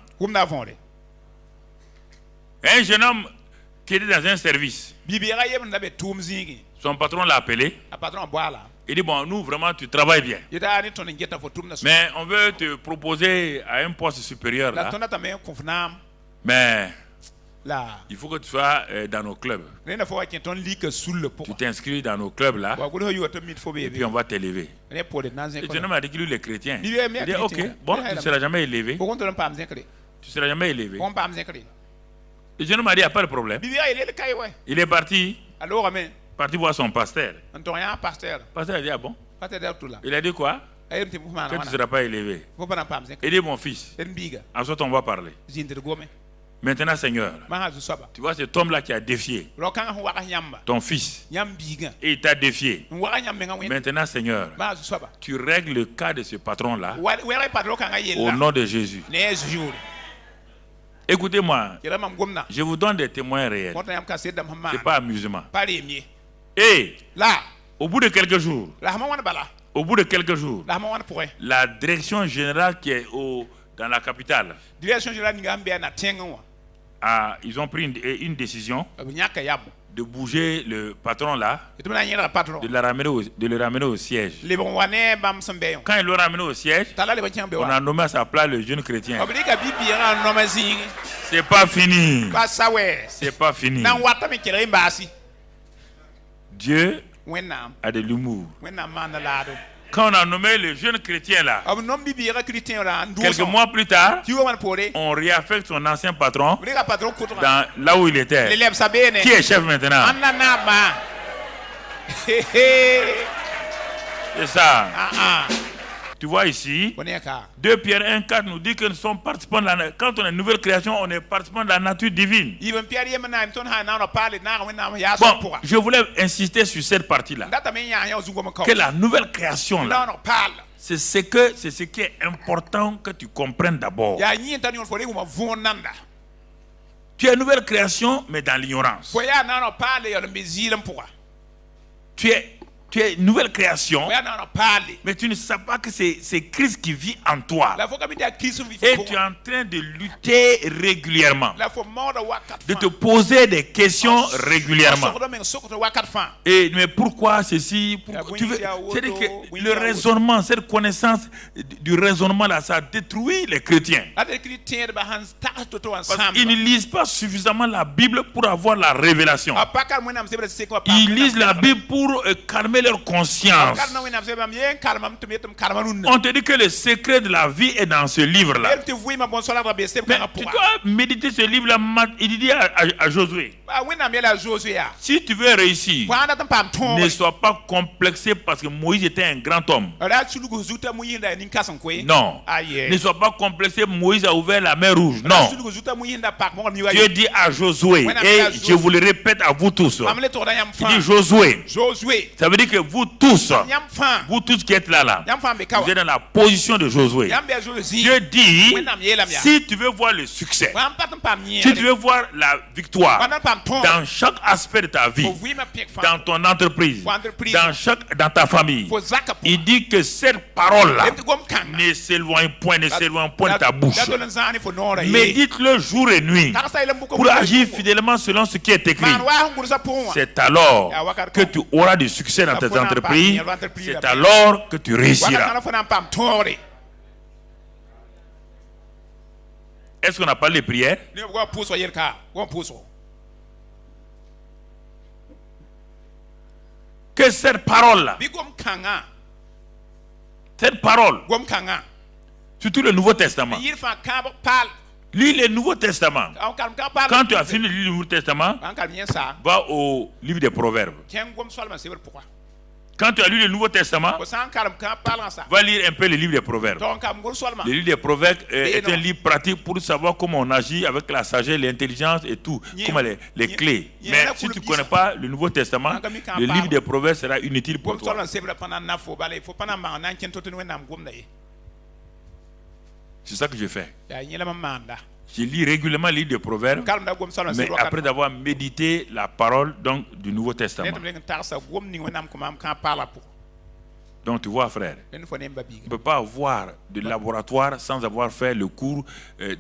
Un jeune homme qui était dans un service. Son patron l'a appelé. Il dit, bon, nous vraiment tu travailles bien. Mais on veut te proposer à un poste supérieur là. Mais il faut que tu sois dans nos clubs. Tu t'inscris dans nos clubs là. Et puis on va t'élever. Et tu ne m'as dit que lui, les chrétiens. Il dit, ok, bon, tu ne seras jamais élevé. Tu ne seras jamais élevé. Et je ne m'a dit, il n'y a pas de problème. Il est parti. Parti voir son pasteur. Le pasteur a dit, ah bon? Il a dit quoi? Que tu ne seras pas élevé. Il dit, mon fils, ensuite on va parler. Maintenant, Seigneur, tu vois cet homme-là qui a défié ton fils, et il t'a défié. Maintenant, Seigneur, tu règles le cas de ce patron-là au nom de Jésus. Écoutez-moi, je vous donne des témoins réels. Ce n'est pas amusement. Et au bout de quelques jours, la direction générale qui est dans la capitale, ils ont pris une décision de bouger le patron là, de le ramener au siège. Quand ils l'ont ramené au siège, on a nommé à sa place le jeune chrétien. C'est pas fini. C'est pas fini. Dieu a de l'humour. Quand on a nommé le jeune chrétien là, quelques mois plus tard, on réaffecte son ancien patron dans là où il était. Qui est chef maintenant? C'est ça. Tu vois ici, 2 Pierre 1,4 nous dit que nous sommes participants de la... Quand on est une nouvelle création, on est participants de la nature divine. Bon, je voulais insister sur cette partie-là. Que la nouvelle création, là, c'est ce qui est important que tu comprennes d'abord. Tu es une nouvelle création, mais dans l'ignorance. Tu es une nouvelle création, mais tu ne sais pas que c'est Christ qui vit en toi. Et tu es en train de lutter régulièrement, de te poser des questions régulièrement. Mais pourquoi ceci? C'est-à-dire que le raisonnement, cette connaissance du raisonnement là, ça détruit les chrétiens. Parce qu'ils ne lisent pas suffisamment la Bible pour avoir la révélation. Ils lisent la Bible pour calmer leur conscience. On te dit que le secret de la vie est dans ce livre-là. Mais tu dois méditer ce livre-là. Il dit à Josué, si tu veux réussir, ne sois pas complexé parce que Moïse était un grand homme. Non. Ne sois pas complexé, Moïse a ouvert la mer rouge. Non. Dieu dit à Josué, et je vous le répète à vous tous, il dit Josué, ça veut dire que vous tous qui êtes là, vous êtes dans la position de Josué. Dieu dit, si tu veux voir le succès, si tu veux voir la victoire dans chaque aspect de ta vie, dans ton entreprise, dans ta famille, il dit que cette parole-là ne s'éloigne point de ta bouche. Médite-le jour et nuit pour agir fidèlement selon ce qui est écrit. C'est alors que tu auras du succès dans tes entreprises. C'est alors que tu réussiras. Est-ce qu'on a parlé de prière? Que cette parole-là, surtout le Nouveau Testament, Lis le Nouveau Testament. Quand tu as fini de lire le Nouveau Testament, va au livre des Proverbes. Quand tu as lu le Nouveau Testament, va lire un peu le livre des Proverbes. Le livre des Proverbes est un livre pratique pour savoir comment on agit avec la sagesse, l'intelligence et tout, comment les clés. Mais si tu ne connais pas le Nouveau Testament, le livre des Proverbes sera inutile pour toi. C'est ça que je fais. Je lis régulièrement le livre des Proverbes, mais après avoir médité la parole donc, du Nouveau Testament. Donc tu vois, frère, on ne peut pas avoir de laboratoire sans avoir fait le cours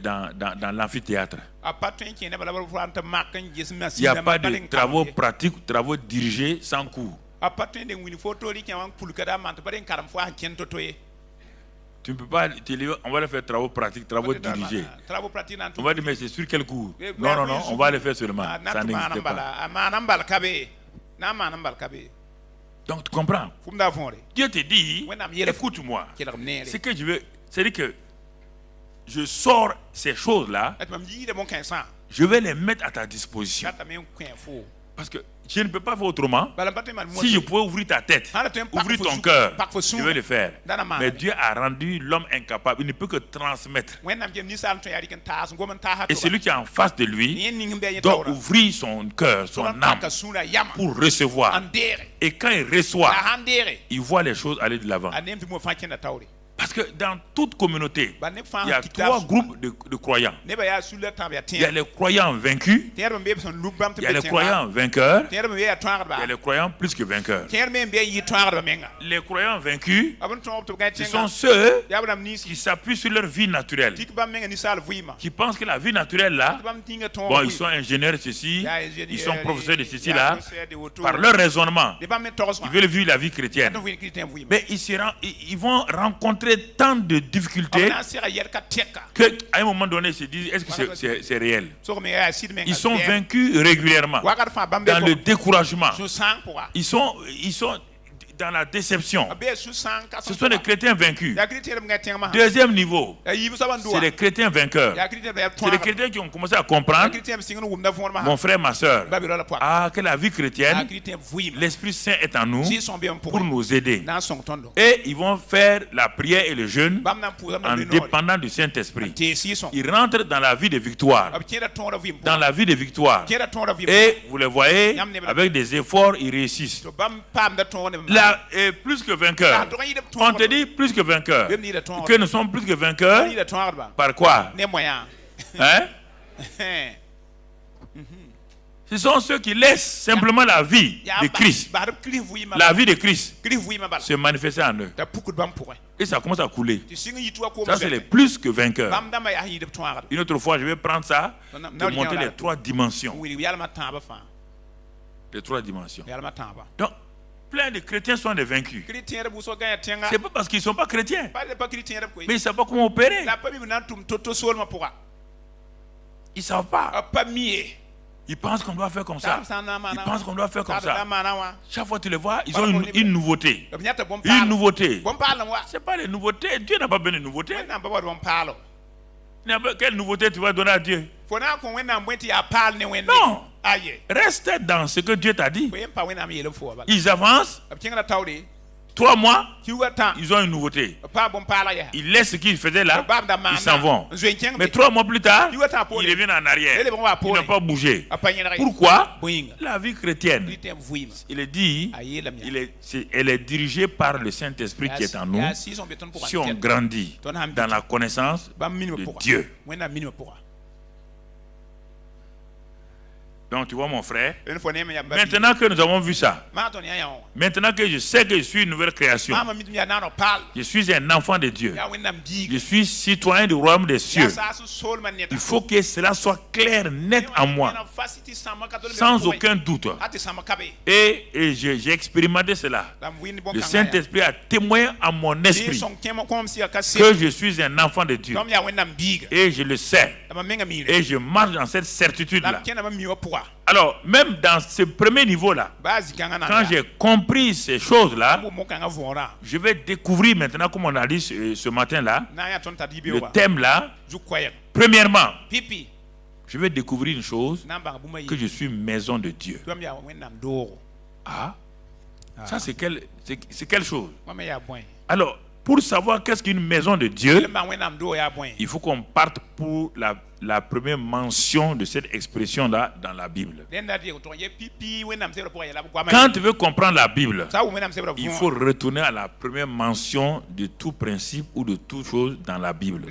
dans l'amphithéâtre. Il n'y a pas de travaux pratiques, travaux dirigés sans cours. Tu ne peux pas on va le faire travaux pratiques, travaux dirigés. On va dire, mais c'est sur quel cours? Non, on va le faire seulement. Ça n'existe pas. Donc tu comprends? Dieu te dit, écoute-moi. Ce que je veux, c'est-à-dire que je sors ces choses-là, je vais les mettre à ta disposition. Parce que je ne peux pas faire autrement. Si je pouvais ouvrir ta tête, ouvrir ton cœur, je vais le faire. Mais Dieu a rendu l'homme incapable. Il ne peut que transmettre. Et celui qui est en face de lui doit ouvrir son cœur, son âme, pour recevoir. Et quand il reçoit, il voit les choses aller de l'avant. Parce que dans toute communauté, il y a trois groupes de croyants. Il y a les croyants vaincus, il y a les croyants vainqueurs, il y a les croyants plus que vainqueurs. Les croyants vaincus, ce sont ceux qui s'appuient sur leur vie naturelle, qui pensent que la vie naturelle là, bon, ils sont ingénieurs de ceci, ils sont professeurs de ceci là, par leur raisonnement, ils veulent vivre la vie chrétienne. Mais ils vont rencontrer tant de difficultés qu'à un moment donné ils se disent, est-ce que c'est réel? Ils sont vaincus régulièrement dans le découragement. Ils sont dans la déception. Ce sont les chrétiens vaincus. Deuxième niveau, c'est les chrétiens vainqueurs. C'est les chrétiens qui ont commencé à comprendre, mon frère, ma soeur, que la vie chrétienne, l'Esprit Saint est en nous pour nous aider. Et ils vont faire la prière et le jeûne en dépendant du Saint-Esprit. Ils rentrent dans la vie de victoire. Dans la vie de victoire. Et vous les voyez, avec des efforts, ils réussissent. Et plus que vainqueurs. On te dit plus que vainqueurs. Que nous sommes plus que vainqueurs. Par quoi? Hein? Ce sont ceux qui laissent simplement la vie de Christ. La vie de Christ se manifester en eux. Et ça commence à couler. Ça, c'est les plus que vainqueurs. Une autre fois, je vais prendre ça pour montrer les trois dimensions. Les trois dimensions. Donc, plein de chrétiens sont des vaincus. C'est pas parce qu'ils ne sont pas chrétiens, mais ils ne savent pas comment opérer. Ils ne savent pas. Ils pensent qu'on doit faire comme ça. Ils pensent qu'on doit faire comme ça. Chaque fois que tu les vois, ils ont une nouveauté. Une nouveauté. Ce n'est pas les nouveautés. Dieu n'a pas besoin de nouveautés. Quelle nouveauté tu vas donner à Dieu? Non. Reste dans ce que Dieu t'a dit. Ils avancent. 3 mois, ils ont une nouveauté. Ils laissent ce qu'ils faisaient là, ils s'en vont. Mais 3 mois plus tard, ils reviennent en arrière. Ils n'ont pas bougé. Pourquoi? La vie chrétienne, il est dit, elle est dirigée par le Saint-Esprit qui est en nous. Si on grandit dans la connaissance de Dieu. Donc tu vois mon frère, maintenant que nous avons vu ça, maintenant que je sais que je suis une nouvelle création, je suis un enfant de Dieu, je suis citoyen du royaume des cieux, il faut que cela soit clair, net en moi, sans aucun doute. Et j'ai expérimenté cela. Le Saint-Esprit a témoigné à mon esprit que je suis un enfant de Dieu. Et je le sais. Et je marche dans cette certitude-là. Alors, même dans ce premier niveau-là, quand j'ai compris ces choses-là, je vais découvrir maintenant, comme on a dit ce matin-là, le thème-là. Premièrement, je vais découvrir une chose, que je suis maison de Dieu. Ah, ça c'est quelle chose? Alors, pour savoir qu'est-ce qu'une maison de Dieu, il faut qu'on parte pour la première mention de cette expression-là dans la Bible. Quand tu veux comprendre la Bible, il faut retourner à la première mention de tout principe ou de toute chose dans la Bible.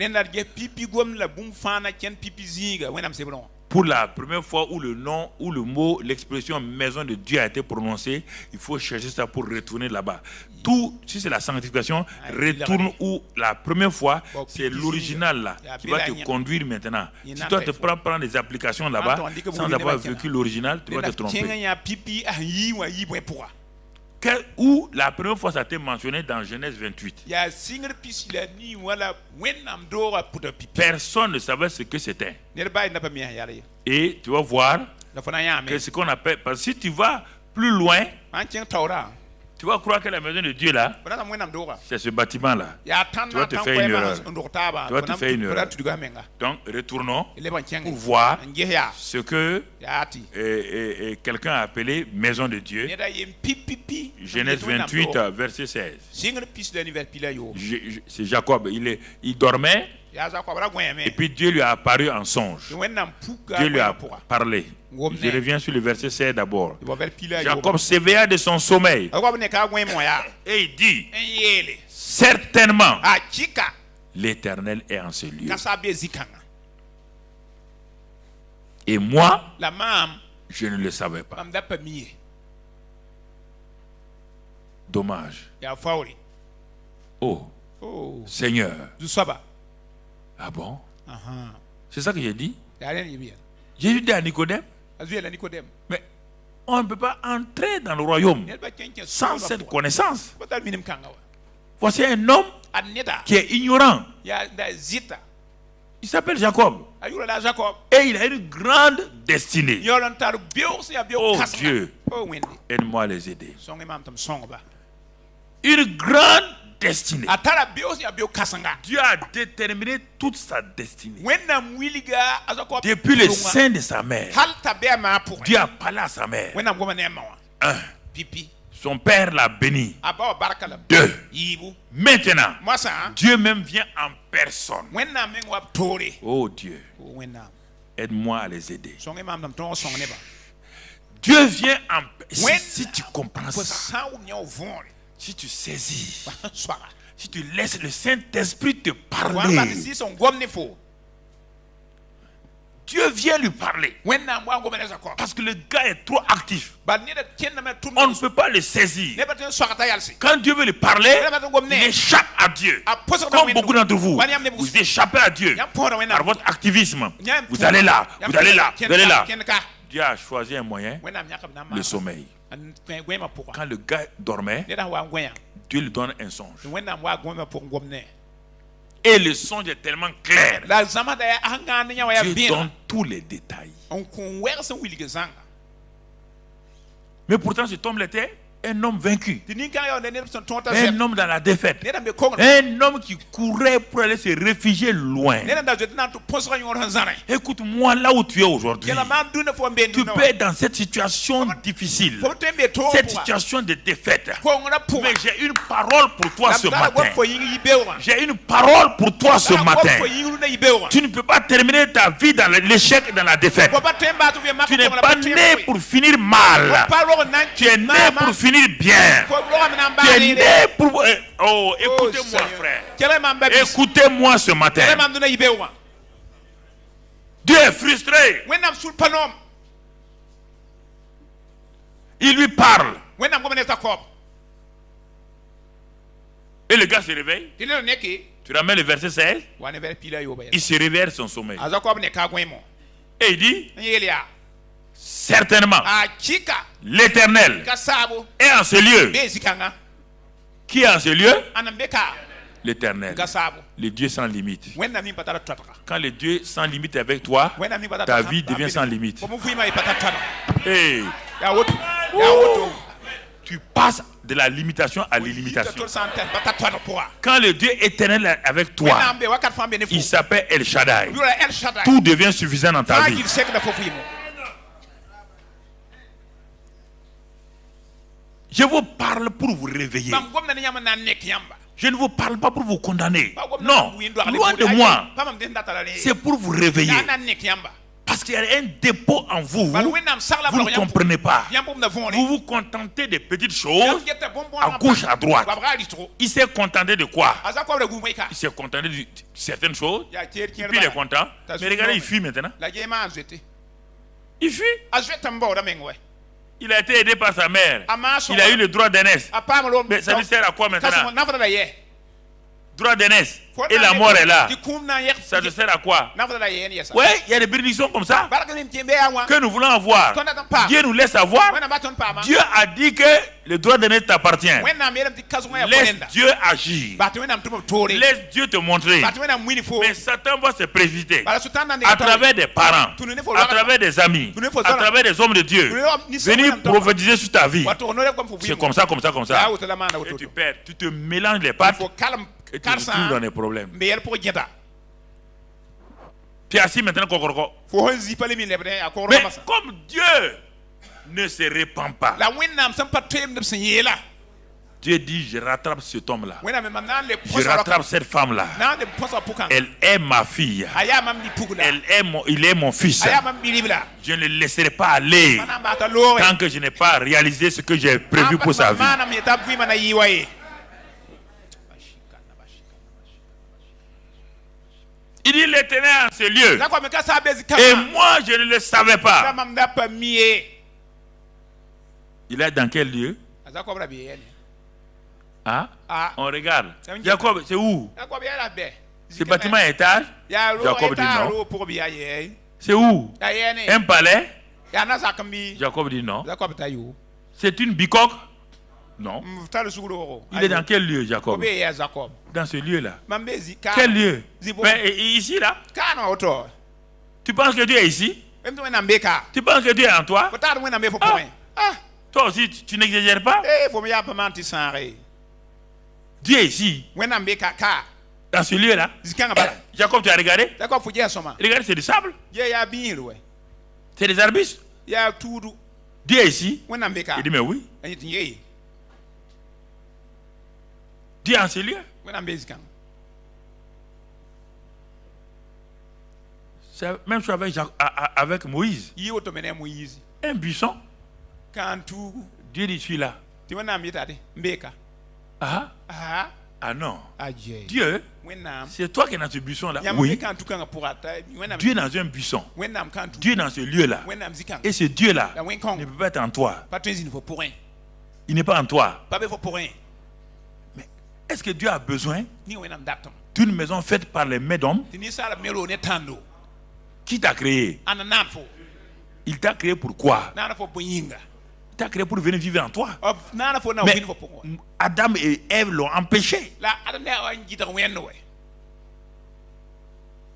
Pour la première fois où le nom, ou le mot, l'expression maison de Dieu a été prononcée, il faut chercher ça pour retourner là-bas. Tout, si c'est la sanctification, retourne où la première fois, c'est l'original là, qui va te conduire maintenant. Si toi tu prends des applications là-bas, sans avoir vécu l'original, tu vas te tromper. Où la première fois ça a été mentionné dans Genèse 28. Personne ne savait ce que c'était. Et tu vas voir que ce qu'on appelle, parce que si tu vas plus loin, tu vas croire que la maison de Dieu là, c'est ce bâtiment là. Tu vas te faire une erreur. Donc retournons pour voir ce que quelqu'un a appelé maison de Dieu. Genèse 28 verset 16. C'est Jacob, il dormait. Et puis Dieu lui a apparu en songe. Dieu lui a parlé. Je reviens sur le verset 16 d'abord. Jacob s'éveilla de son sommeil. Et il dit, certainement, l'Éternel est en ce lieu. Et moi, je ne le savais pas. Dommage. Oh, Seigneur. Ah bon? C'est ça que j'ai dit? Jésus dit à Nicodème, mais on ne peut pas entrer dans le royaume sans cette connaissance. Voici un homme qui est ignorant. Il s'appelle Jacob. Et il a une grande destinée. Oh Dieu, aide-moi à les aider. Une grande destinée. Dieu a déterminé toute sa destinée. Depuis le sein de sa mère, Dieu a parlé à sa mère. Son père l'a béni. 2. Maintenant, Dieu même vient en personne. Oh Dieu, aide-moi à les aider. Dieu vient en personne. Si tu comprends ça, si tu saisis, si tu laisses le Saint-Esprit te parler, Dieu vient lui parler. Parce que le gars est trop actif. On ne peut pas le saisir. Quand Dieu veut lui parler, il échappe à Dieu. Comme beaucoup d'entre vous, vous échappez à Dieu par votre activisme. Vous allez là, vous allez là, vous allez là. Dieu a choisi un moyen, le sommeil. Quand le gars dormait, Dieu lui donne un songe. Et le songe est tellement clair. Dieu donne tous les détails. Mais pourtant cet homme l'était un homme vaincu. Un homme dans la défaite. Un homme qui courait pour aller se réfugier loin. Écoute-moi là où tu es aujourd'hui. Tu peux être dans cette situation difficile. Cette situation de défaite. Mais j'ai une parole pour toi ce matin. J'ai une parole pour toi ce matin. Tu ne peux pas terminer ta vie dans l'échec et dans la défaite. Tu n'es pas né pour finir mal. Tu es né pour finir bien. Tu es né pour... Oh, écoutez-moi frère. Écoutez-moi ce matin. Dieu est frustré. Il lui parle. Et le gars se réveille. Tu ramènes le verset 16. Il se réveille de son sommeil. Et il dit, certainement, l'Éternel est en ce lieu. Qui est en ce lieu? l'Éternel, le Dieu sans limite. Quand le Dieu sans limite est avec toi, ta vie devient sans limite. Hey. Tu passes de la limitation à l'illimitation. Quand le Dieu éternel est avec toi, il s'appelle El Shaddai. Tout devient suffisant dans ta vie. Je vous parle pour vous réveiller. Je ne vous parle pas pour vous condamner. Non, loin de moi. C'est pour vous réveiller. Parce qu'il y a un dépôt en vous. Vous ne comprenez pas. Vous vous contentez des petites choses à gauche, à droite. Il s'est contenté de quoi? Il s'est contenté de certaines choses. Et puis il est content. Mais regardez, il fuit maintenant. Il fuit. Il a été aidé par sa mère. Il a eu le droit d'aînesse. Mais ça lui sert à quoi maintenant? Droit d'aînesse. Et la mort est là. Ça te sert à quoi? Oui, il y a des bénédictions comme ça que nous voulons avoir. Dieu nous laisse avoir. Dieu a dit que le droit d'aînesse t'appartient. Laisse Dieu agir. Laisse Dieu te montrer. Mais Satan va se précipiter à travers des parents, à travers des amis, à travers des hommes de Dieu. Venir prophétiser sur ta vie. C'est comme ça, comme ça, comme ça. Et tu perds, tu te mélanges les pattes. Et tu te retrouves dans des problèmes. Puis assis maintenant, mais comme Dieu ne se répand pas, Dieu dit, je rattrape cet homme-là. Je rattrape cette femme-là. Elle est ma fille. Il est mon fils. Je ne le laisserai pas aller tant que je n'ai pas réalisé ce que j'ai prévu pour sa vie. Il dit l'Éternel en ce lieu. Et moi, je ne le savais pas. Il est dans quel lieu? Ah? On regarde. Jacob, c'est où? Ce bâtiment à étage? Jacob dit non. C'est où? Un palais? Jacob dit non. C'est une bicoque? Non. Il est dans quel lieu, Jacob? Dans ce lieu-là. Quel lieu? Mais ici, là? Tu penses que Dieu est ici? Tu penses que Dieu est en toi? Ah. Toi aussi, tu n'exagères pas? Dieu est ici. Dans ce lieu-là? Jacob, tu as regardé? Regardez, c'est du sable. C'est des arbustes. Dieu est ici. Il dit, mais oui. Dieu est en ce lieu. C'est même chose avec Moïse. Un buisson. Dieu dit, je suis là. Ah non. Dieu, c'est toi qui es dans ce buisson-là. Oui. Dieu est dans un buisson. Dieu est dans ce lieu-là. Et ce Dieu-là ne peut pas être en toi. Il n'est pas en toi. Mais est-ce que Dieu a besoin d'une maison faite par les mains d'hommes? Qui t'a créé? Il t'a créé pour quoi? Il t'a créé pour venir vivre en toi. Mais Adam et Ève l'ont empêché.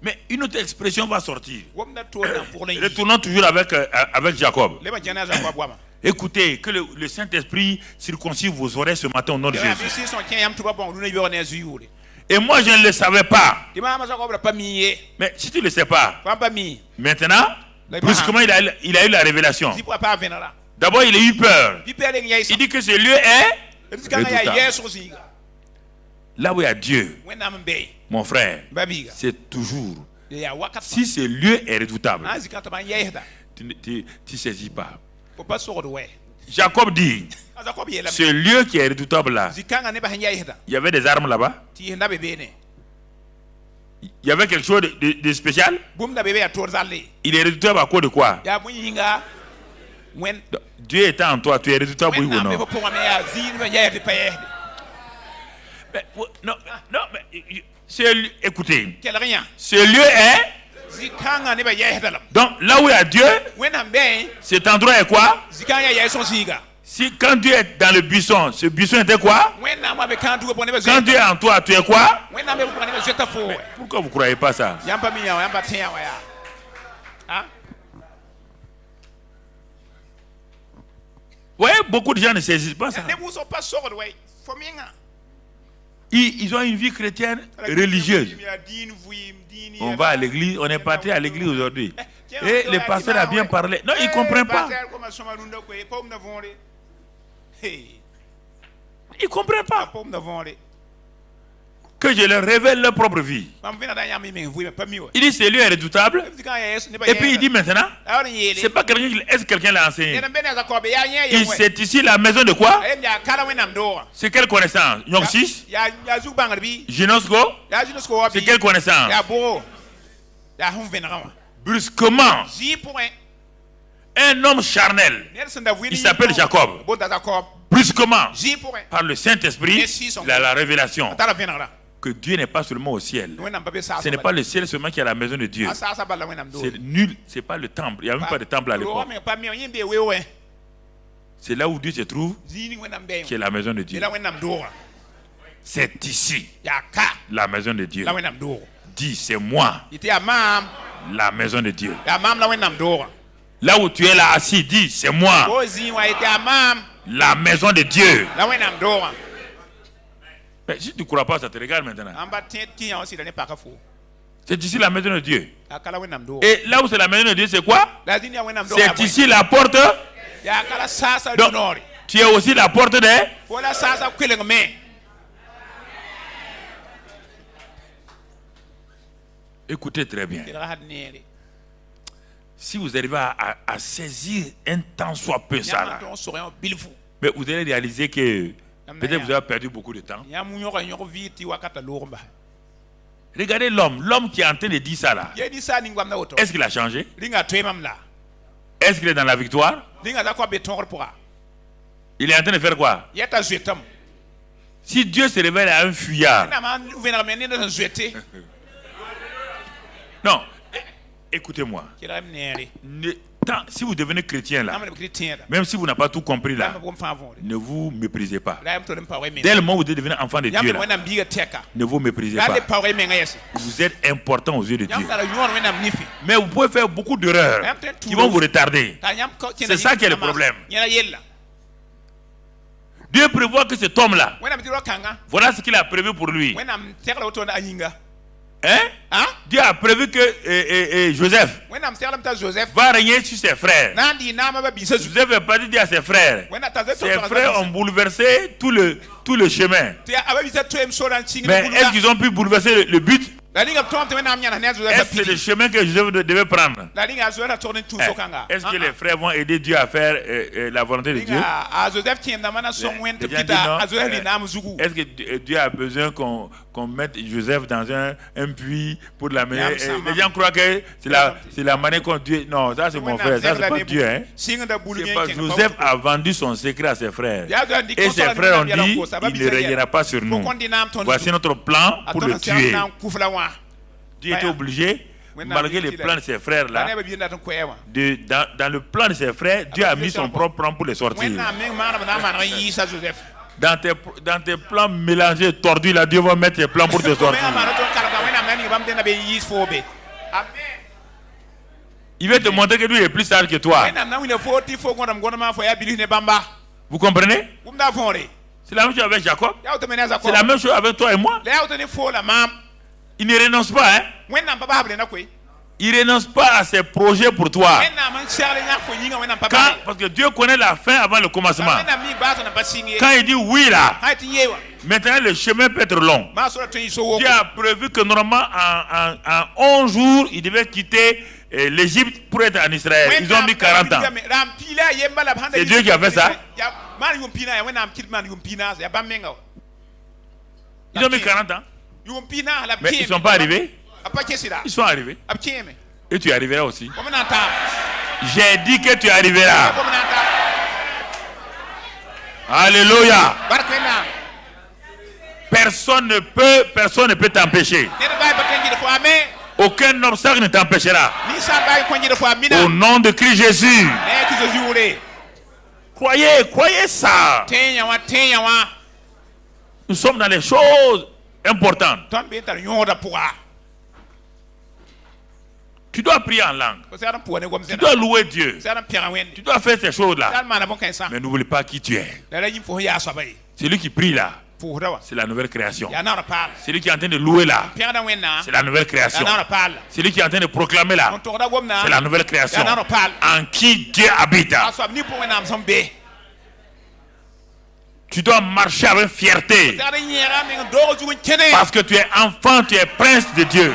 Mais une autre expression va sortir. Retournons toujours avec Jacob. Écoutez, que le Saint-Esprit circoncise vos oreilles ce matin au nom de Jésus. Et moi, je ne le savais pas. Mais si tu ne le sais pas, maintenant, brusquement, il a eu la révélation. D'abord, il a eu peur. Il dit que ce lieu est redoutable. Là où il y a Dieu, mon frère, c'est toujours. Si ce lieu est redoutable, tu ne saisis pas. Jacob dit, ce lieu qui est redoutable là, il y avait des armes là-bas. Il y avait quelque chose de spécial. Il est redoutable à cause de quoi? Dieu est en toi, tu es redoutable, oui ou non? Non, mais écoutez, ce lieu est. Donc là où il y a Dieu, cet endroit est quoi? Si quand Dieu est dans le buisson, ce buisson était quoi? Quand Dieu est en toi, tu es quoi? Mais pourquoi vous ne croyez pas ça? Oui, beaucoup de gens ne saisissent pas ça. Ils ont une vie chrétienne religieuse. On va à l'église, on est parti à l'église aujourd'hui. Et le pasteur a bien parlé. Non, il ne comprend pas. Ils ne comprennent pas. Que je leur révèle leur propre vie. Il dit c'est lui est redoutable. Et puis il dit maintenant, c'est pas quelqu'un qui est-ce que quelqu'un l'a enseigné. C'est ici la maison de quoi? C'est quelle connaissance? Nyongsis? Ginosco? C'est quelle connaissance? Brusquement, un homme charnel, il s'appelle Jacob. Brusquement, par le Saint-Esprit, il a la révélation que Dieu n'est pas seulement au ciel. Ce n'est pas le ciel seulement qui est la maison de Dieu. C'est nul, c'est pas le temple. Il n'y a même pas de temple à l'époque. C'est là où Dieu se trouve, qui est la maison de Dieu. C'est ici, la maison de Dieu. Dis, c'est moi, la maison de Dieu. Là où tu es là assis, dis, c'est moi, la maison de Dieu. Mais si tu ne crois pas, ça te regarde maintenant. C'est ici la maison de Dieu. Et là où c'est la maison de Dieu, c'est quoi? C'est ici la porte. Donc, tu es aussi la porte des. Écoutez très bien. Si vous arrivez à saisir un tant soit peu ça, là, mais vous allez réaliser que peut-être vous avez perdu beaucoup de temps. Regardez l'homme qui est en train de dire ça là. Est-ce qu'il a changé? Est-ce qu'il est dans la victoire? Il est en train de faire quoi? Si Dieu se révèle à un fuyard. Non, écoutez-moi. Si vous devenez chrétien là, même si vous n'avez pas tout compris là, ne vous méprisez pas. Dès le moment où vous devenez enfant de Dieu là, ne vous méprisez pas. Vous êtes important aux yeux de Dieu. Mais vous pouvez faire beaucoup d'erreurs qui vont vous retarder. C'est ça qui est le problème. Dieu prévoit que cet homme là, voilà ce qu'il a prévu pour lui. Hein? Dieu a prévu que Joseph va régner sur ses frères. Joseph est parti dire à ses frères. Ses frères ont bouleversé tout le chemin. Mais est-ce qu'ils ont pu bouleverser le but? Est-ce que c'est le chemin que Joseph devait prendre? Est-ce que les frères vont aider Dieu à faire la volonté de Dieu? Est-ce que Dieu a besoin qu'on mette Joseph dans un puits pour l'amener? Les gens croient que c'est la manière qu'on Dieu. Non, ça c'est mon frère, ça c'est pas Dieu. Hein? Pas Joseph a vendu son secret à ses frères. Et ses frères ont dit, il ne régnera pas sur nous. Voici notre plan pour le tuer. Dieu était obligé, malgré les plans de ses frères là, dans le plan de ses frères, Dieu a mis son propre plan pour les sortir. Dans tes plans mélangés, tordus là, Dieu va mettre ses plans pour te sortir. Il va te montrer que lui est plus sage que toi. Vous comprenez? C'est la même chose avec Jacob. C'est la même chose avec toi et moi. Il ne renonce pas, hein? Il ne renonce pas à ses projets pour toi. Parce que Dieu connaît la fin avant le commencement. Quand il dit oui là, maintenant le chemin peut être long. Dieu a prévu que normalement en 11 jours, il devait quitter l'Égypte pour être en Israël. Ils ont mis 40 ans. C'est Dieu qui a fait ça. Ils ont mis 40 ans. Mais ils ne sont pas arrivés. Ils sont arrivés. Et tu arriveras aussi. J'ai dit que tu arriveras. Alléluia. Personne ne peut t'empêcher. Aucun obstacle ne t'empêchera. Au nom de Christ Jésus. Croyez ça. Nous sommes dans les choses importantes. Tu dois prier en langue. Tu dois louer Dieu. Tu dois faire ces choses-là. Mais n'oublie pas qui tu es. Celui qui prie là, c'est la nouvelle création. Celui qui est en train de louer là, c'est la nouvelle création. Celui qui est en train de proclamer là, c'est la nouvelle création. En qui Dieu habite. Tu dois marcher avec fierté. Parce que tu es enfant, tu es prince de Dieu.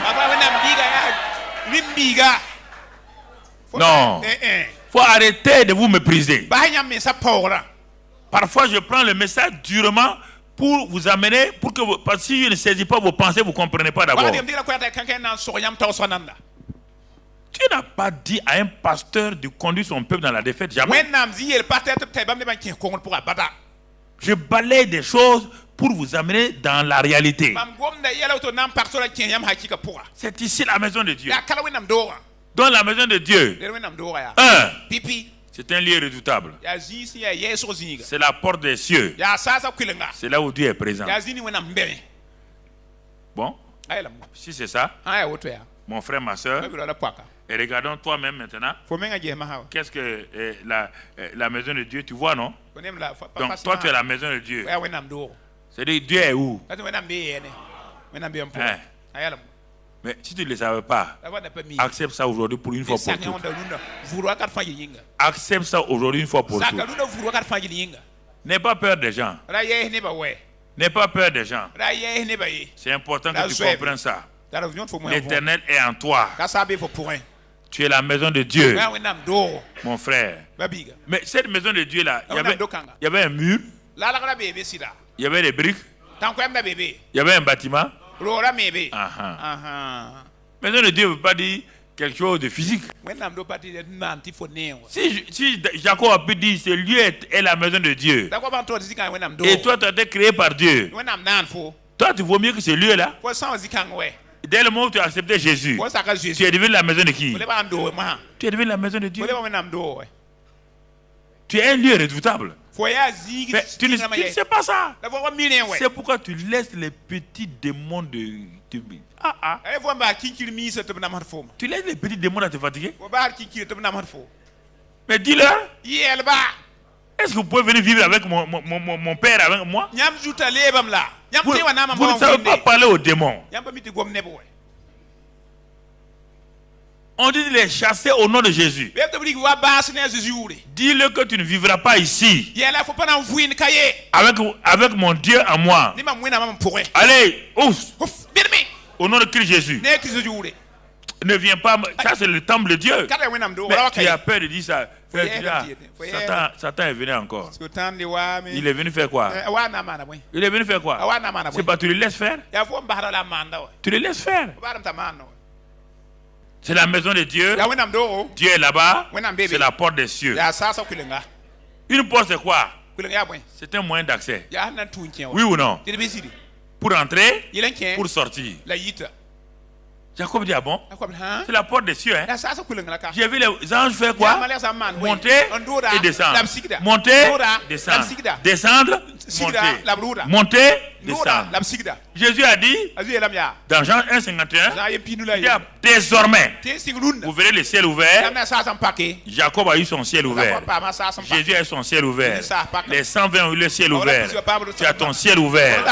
Non. Faut arrêter de vous mépriser. Parfois, je prends le message durement pour vous amener, parce que si je ne saisis pas vos pensées, vous ne comprenez pas d'abord. Tu n'as pas dit à un pasteur de conduire son peuple dans la défaite, jamais. Je balaye des choses pour vous amener dans la réalité. C'est ici la maison de Dieu. Dans la maison de Dieu, c'est un lieu redoutable. C'est la porte des cieux. C'est là où Dieu est présent. Bon, si c'est ça, mon frère, ma soeur, et regardons toi-même maintenant. Qu'est-ce que la maison de Dieu, tu vois, non? Donc toi, tu es la maison de Dieu. C'est-à-dire, Dieu est où? Mais si tu ne le savais pas, accepte ça aujourd'hui pour une fois pour toutes. Accepte ça aujourd'hui une fois pour toutes. N'aie pas peur des gens. N'aie pas peur des gens. C'est important que tu comprennes ça. L'Éternel est en toi. Tu es la maison de Dieu, mon frère. Mais cette maison de Dieu là, il y avait un mur, il y avait des briques, il y avait un bâtiment. Maison de Dieu ne veut pas dire quelque chose de physique. Si Jacob a pu dire ce lieu est la maison de Dieu, et toi tu as été créé par Dieu, toi tu vaux mieux que ce lieu là. Dès le moment où tu as accepté Jésus, tu es devenu la maison de qui? Tu es devenu la maison de Dieu. Tu es un lieu redoutable. Mais tu ne sais pas ça. C'est pourquoi tu laisses les petits démons de... Tu laisses les petits démons à te fatiguer. Mais dis-leur. Est-ce que vous pouvez venir vivre avec mon père, avec moi? Vous ne savez pas parler aux démons. On dit de les chasser au nom de Jésus. Dis-le que tu ne vivras pas ici avec mon Dieu en moi. Allez, ouf. Au nom de Christ Jésus. Ne viens pas. Ça, c'est le temple de Dieu. Mais tu as peur de dire ça. Satan est venu encore. Il est venu faire quoi? Il est venu faire quoi? C'est pas tu le laisses faire. Tu le laisses faire. C'est la maison de Dieu. Dieu est là-bas. C'est la porte des cieux. Une porte, c'est quoi? C'est un moyen d'accès. Oui ou non? Pour entrer, pour sortir. Jacob dit, ah bon? C'est la porte des cieux. Hein? J'ai vu les anges faire quoi? Monter et descendre. Monter, descendre. Descendre, monter. Monter, descendre. Jésus a dit, dans Jean 1,51, il dit, désormais, vous verrez le ciel ouvert. Jacob a eu son ciel ouvert. Jésus a eu son ciel ouvert. Les 120 ont eu le ciel ouvert. Tu as ton ciel ouvert.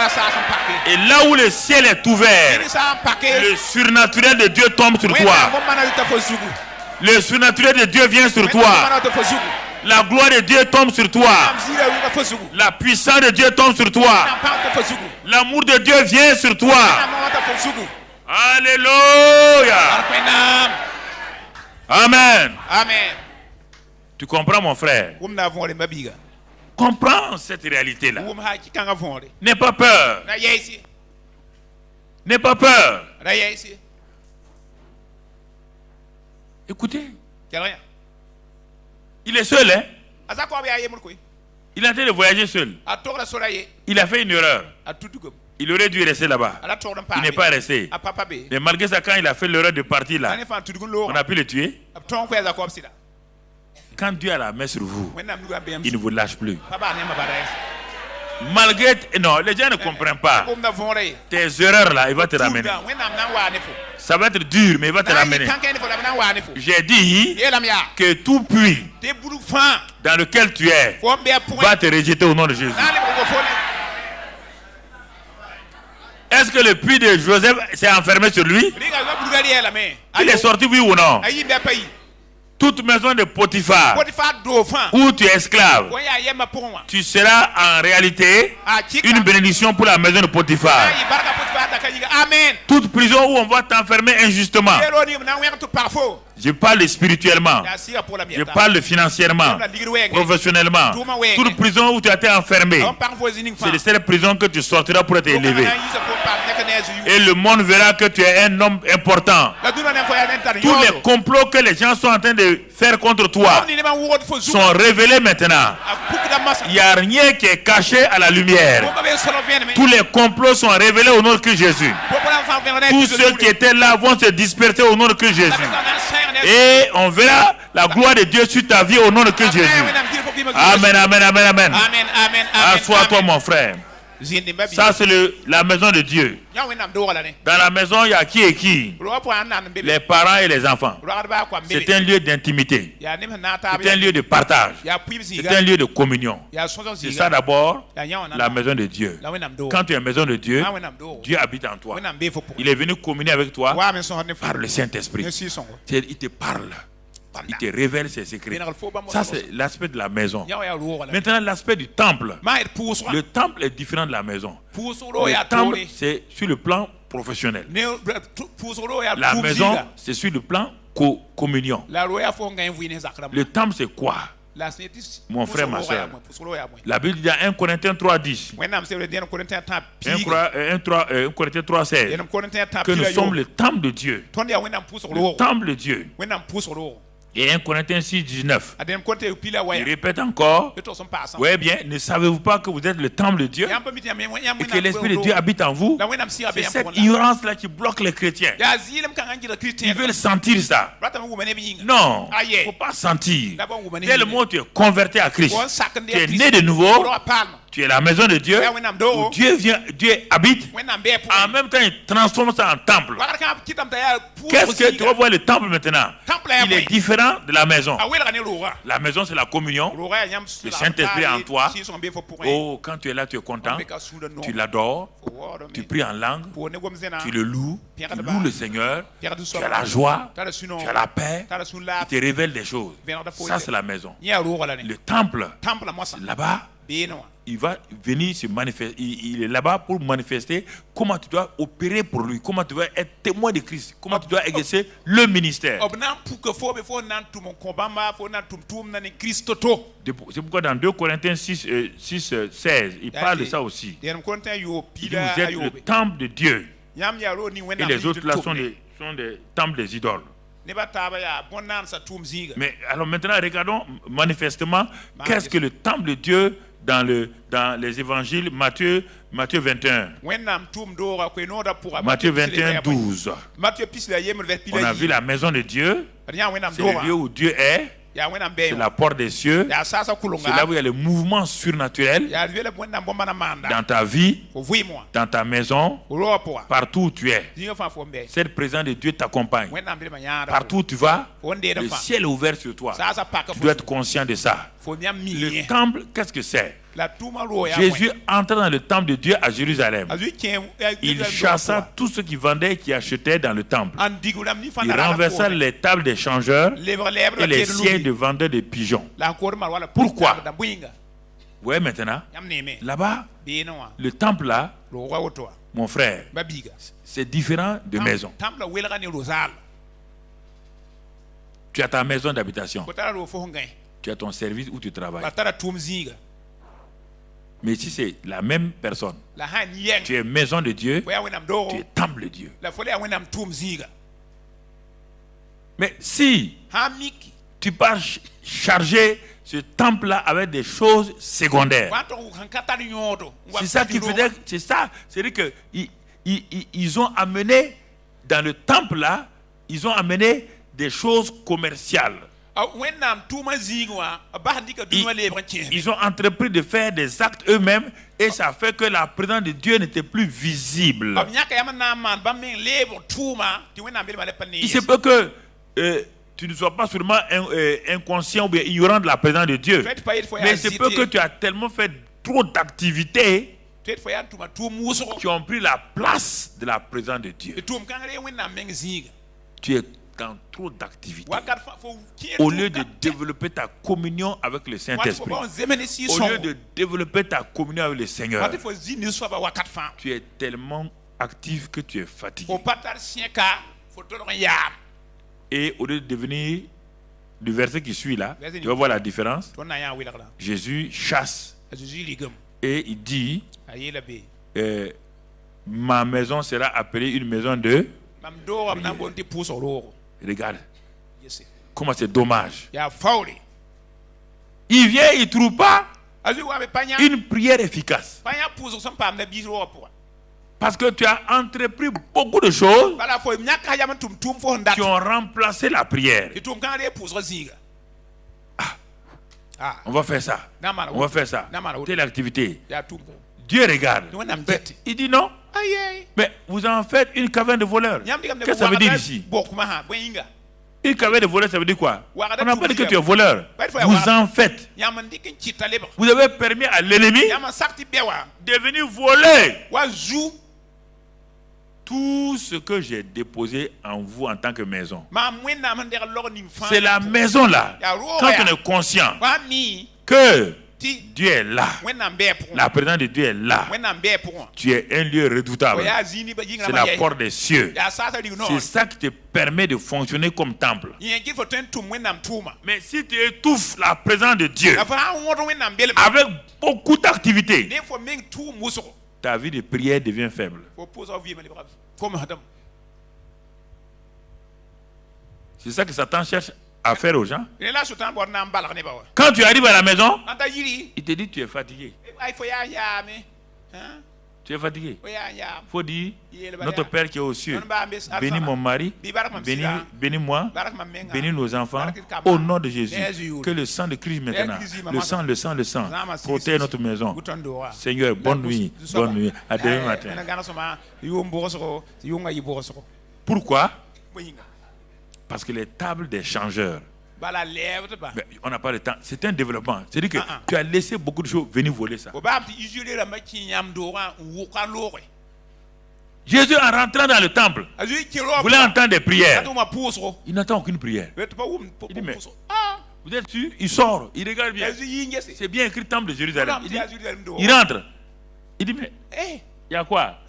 Et là où le ciel est ouvert, le surnaturel de Dieu tombe sur toi. Le surnaturel de Dieu vient sur toi. La gloire de Dieu tombe sur toi. La puissance de Dieu tombe sur toi. L'amour de Dieu vient sur toi. Alléluia. Amen. Tu comprends, mon frère? Comprends cette réalité-là. N'aie pas peur. N'aie pas peur. Écoutez. Il est seul, hein? Il est en train de voyager seul. Il a fait une erreur. Il aurait dû rester là-bas. Il n'est pas resté. Mais malgré ça, quand il a fait l'erreur de partir là, on a pu le tuer. Quand Dieu a la main sur vous, il ne vous lâche plus. Malgré... Non, les gens ne comprennent pas. Tes erreurs là, il va te ramener. Ça va être dur, mais il va te ramener. J'ai dit que tout puits dans lequel tu es va te rejeter au nom de Jésus. Est-ce que le puits de Joseph s'est enfermé sur lui? Il est sorti, oui ou non? Toute maison de Potiphar où tu es esclave, tu seras en réalité une bénédiction pour la maison de Potiphar. Toute prison où on va t'enfermer injustement, je parle spirituellement, je parle financièrement, professionnellement. Toute prison où tu as été enfermé, c'est de cette prison que tu sortiras pour être élevé. Et le monde verra que tu es un homme important. Tous les complots que les gens sont en train de faire contre toi sont révélés maintenant. Il n'y a rien qui est caché à la lumière. Tous les complots sont révélés au nom de Christ Jésus. Tous ceux qui étaient là vont se disperser au nom de Christ Jésus. Et on verra la gloire de Dieu sur ta vie au nom de Christ Jésus. Amen, amen, amen, amen. Assois-toi, mon frère. Ça, c'est la maison de Dieu. Dans la maison, il y a qui et qui? Les parents et les enfants. C'est un lieu d'intimité. C'est un lieu de partage. C'est un lieu de communion. C'est ça d'abord, la maison de Dieu. Quand tu es une maison de Dieu, Dieu habite en toi. Il est venu communier avec toi par le Saint-Esprit. Il te parle. Il te révèle ses secrets. Ça, c'est l'aspect de la maison. Maintenant, l'aspect du temple. Le temple est différent de la maison. Le temple, c'est sur le plan professionnel. La maison, c'est sur le plan communion. Le temple, c'est quoi? Mon frère, ma soeur, la Bible dit dans 1 Corinthiens 3:10, 1 Corinthiens 3:16, que nous sommes le temple de Dieu. Le temple de Dieu. Et 1 Corinthiens 6:19, il répète encore, oui bien, ne savez-vous pas que vous êtes le temple de Dieu et que l'Esprit de Dieu habite en vous? C'est cette ignorance-là qui bloque les chrétiens. Ils veulent sentir ça. Non, il ne faut pas sentir. Dès le moment où tu es converti à Christ, tu es né de nouveau, tu es la maison de Dieu, où Dieu habite. En même temps, il transforme ça en temple. Qu'est-ce que tu vas voir le temple maintenant? Il est différent de la maison. La maison, c'est la communion. Le Saint-Esprit en toi. Oh, quand tu es là, tu es content. Tu l'adores. Tu pries en langue. Tu le loues. Tu loues le Seigneur. Tu as la joie. Tu as la paix. Il te révèle des choses. Ça, c'est la maison. Le temple, là-bas, il va venir se manifester. Il est là-bas pour manifester comment tu dois opérer pour lui, comment tu dois être témoin de Christ, comment tu dois exercer le ministère. C'est pourquoi dans 2 Corinthiens 6:16, il parle de ça aussi. Il dit, vous êtes le temple de Dieu. Et les autres là sont des temples des idoles. Mais alors maintenant, regardons manifestement qu'est-ce que le temple de Dieu dans les évangiles. Matthieu 21. Matthieu 21, 12. On a vu la maison de Dieu. C'est le lieu où Dieu est. C'est la porte des cieux. C'est là où il y a le mouvement surnaturel dans ta vie, dans ta maison, partout où tu es. Cette présence de Dieu t'accompagne. Partout où tu vas, le ciel est ouvert sur toi. Tu dois être conscient de ça. Le temple, qu'est-ce que c'est? Jésus entra dans le temple de Dieu à Jérusalem. Il chassa tous ceux qui vendaient et qui achetaient dans le temple. Il renversa les tables des changeurs et les sièges de vendeurs de pigeons. Pourquoi? Oui, maintenant, là-bas, le temple là, mon frère, c'est différent de maison. Tu as ta maison d'habitation. Tu as ton service où tu travailles. Mais ici, c'est la même personne. Tu es maison de Dieu, tu es temple de Dieu. Mais si tu pars charger ce temple-là avec des choses secondaires, c'est ça qui faisait, c'est ça. C'est-à-dire qu'ils ont amené dans le temple-là, ils ont amené des choses commerciales. Ils ont entrepris de faire des actes eux-mêmes et ça fait que la présence de Dieu n'était plus visible. Il se peut que tu ne sois pas seulement inconscient ou bien ignorant de la présence de Dieu, mais il se peut que tu as tellement fait trop d'activités qui ont pris la place de la présence de Dieu. Tu es dans trop d'activités. Au lieu de développer ta communion avec le Saint-Esprit, au lieu de développer ta communion avec le Seigneur, tu es tellement actif que tu es fatigué. Et au lieu de devenir, le verset qui suit là, tu vas voir la différence. Jésus chasse et il dit, ma maison sera appelée une maison de... Regarde comment c'est dommage. Il vient, il ne trouve pas une prière efficace. Parce que tu as entrepris beaucoup de choses qui ont remplacé la prière. On va faire ça. On va faire ça. Telle activité. Dieu regarde. Il dit non. Mais vous en faites une caverne de voleurs. Qu'est-ce que ça veut dire ici? Une caverne de voleurs, ça veut dire quoi? On n'a pas dit que tu es voleur. Vous en faites. Vous avez permis à l'ennemi de venir voler tout ce que j'ai déposé en vous en tant que maison. C'est la maison là. Quand on est conscient que Dieu est là, la présence de Dieu est là, tu es un lieu redoutable. C'est la porte des cieux. C'est ça qui te permet de fonctionner comme temple. Mais si tu étouffes la présence de Dieu avec beaucoup d'activités, ta vie de prière devient faible. C'est ça que Satan cherche à faire aux gens. Quand tu arrives à la maison, il te dit tu es fatigué. Tu es fatigué. Il faut dire, notre Père qui est aux cieux, bénis mon mari, bénis-moi, bénis nos enfants, au nom de Jésus. Que le sang de Christ maintenant, le sang, protège notre maison. Seigneur, bonne nuit, à demain matin. Pourquoi? Parce que les tables des changeurs, on n'a pas le temps. C'est un développement. C'est-à-dire que tu as laissé beaucoup de choses venir voler ça. Jésus, en rentrant dans le temple, voulait entendre des prières. Il n'entend aucune prière. Il dit, mais vous êtes sûr? Il sort, il regarde bien. C'est bien écrit temple de Jérusalem. Il rentre. Il dit, mais il y a quoi?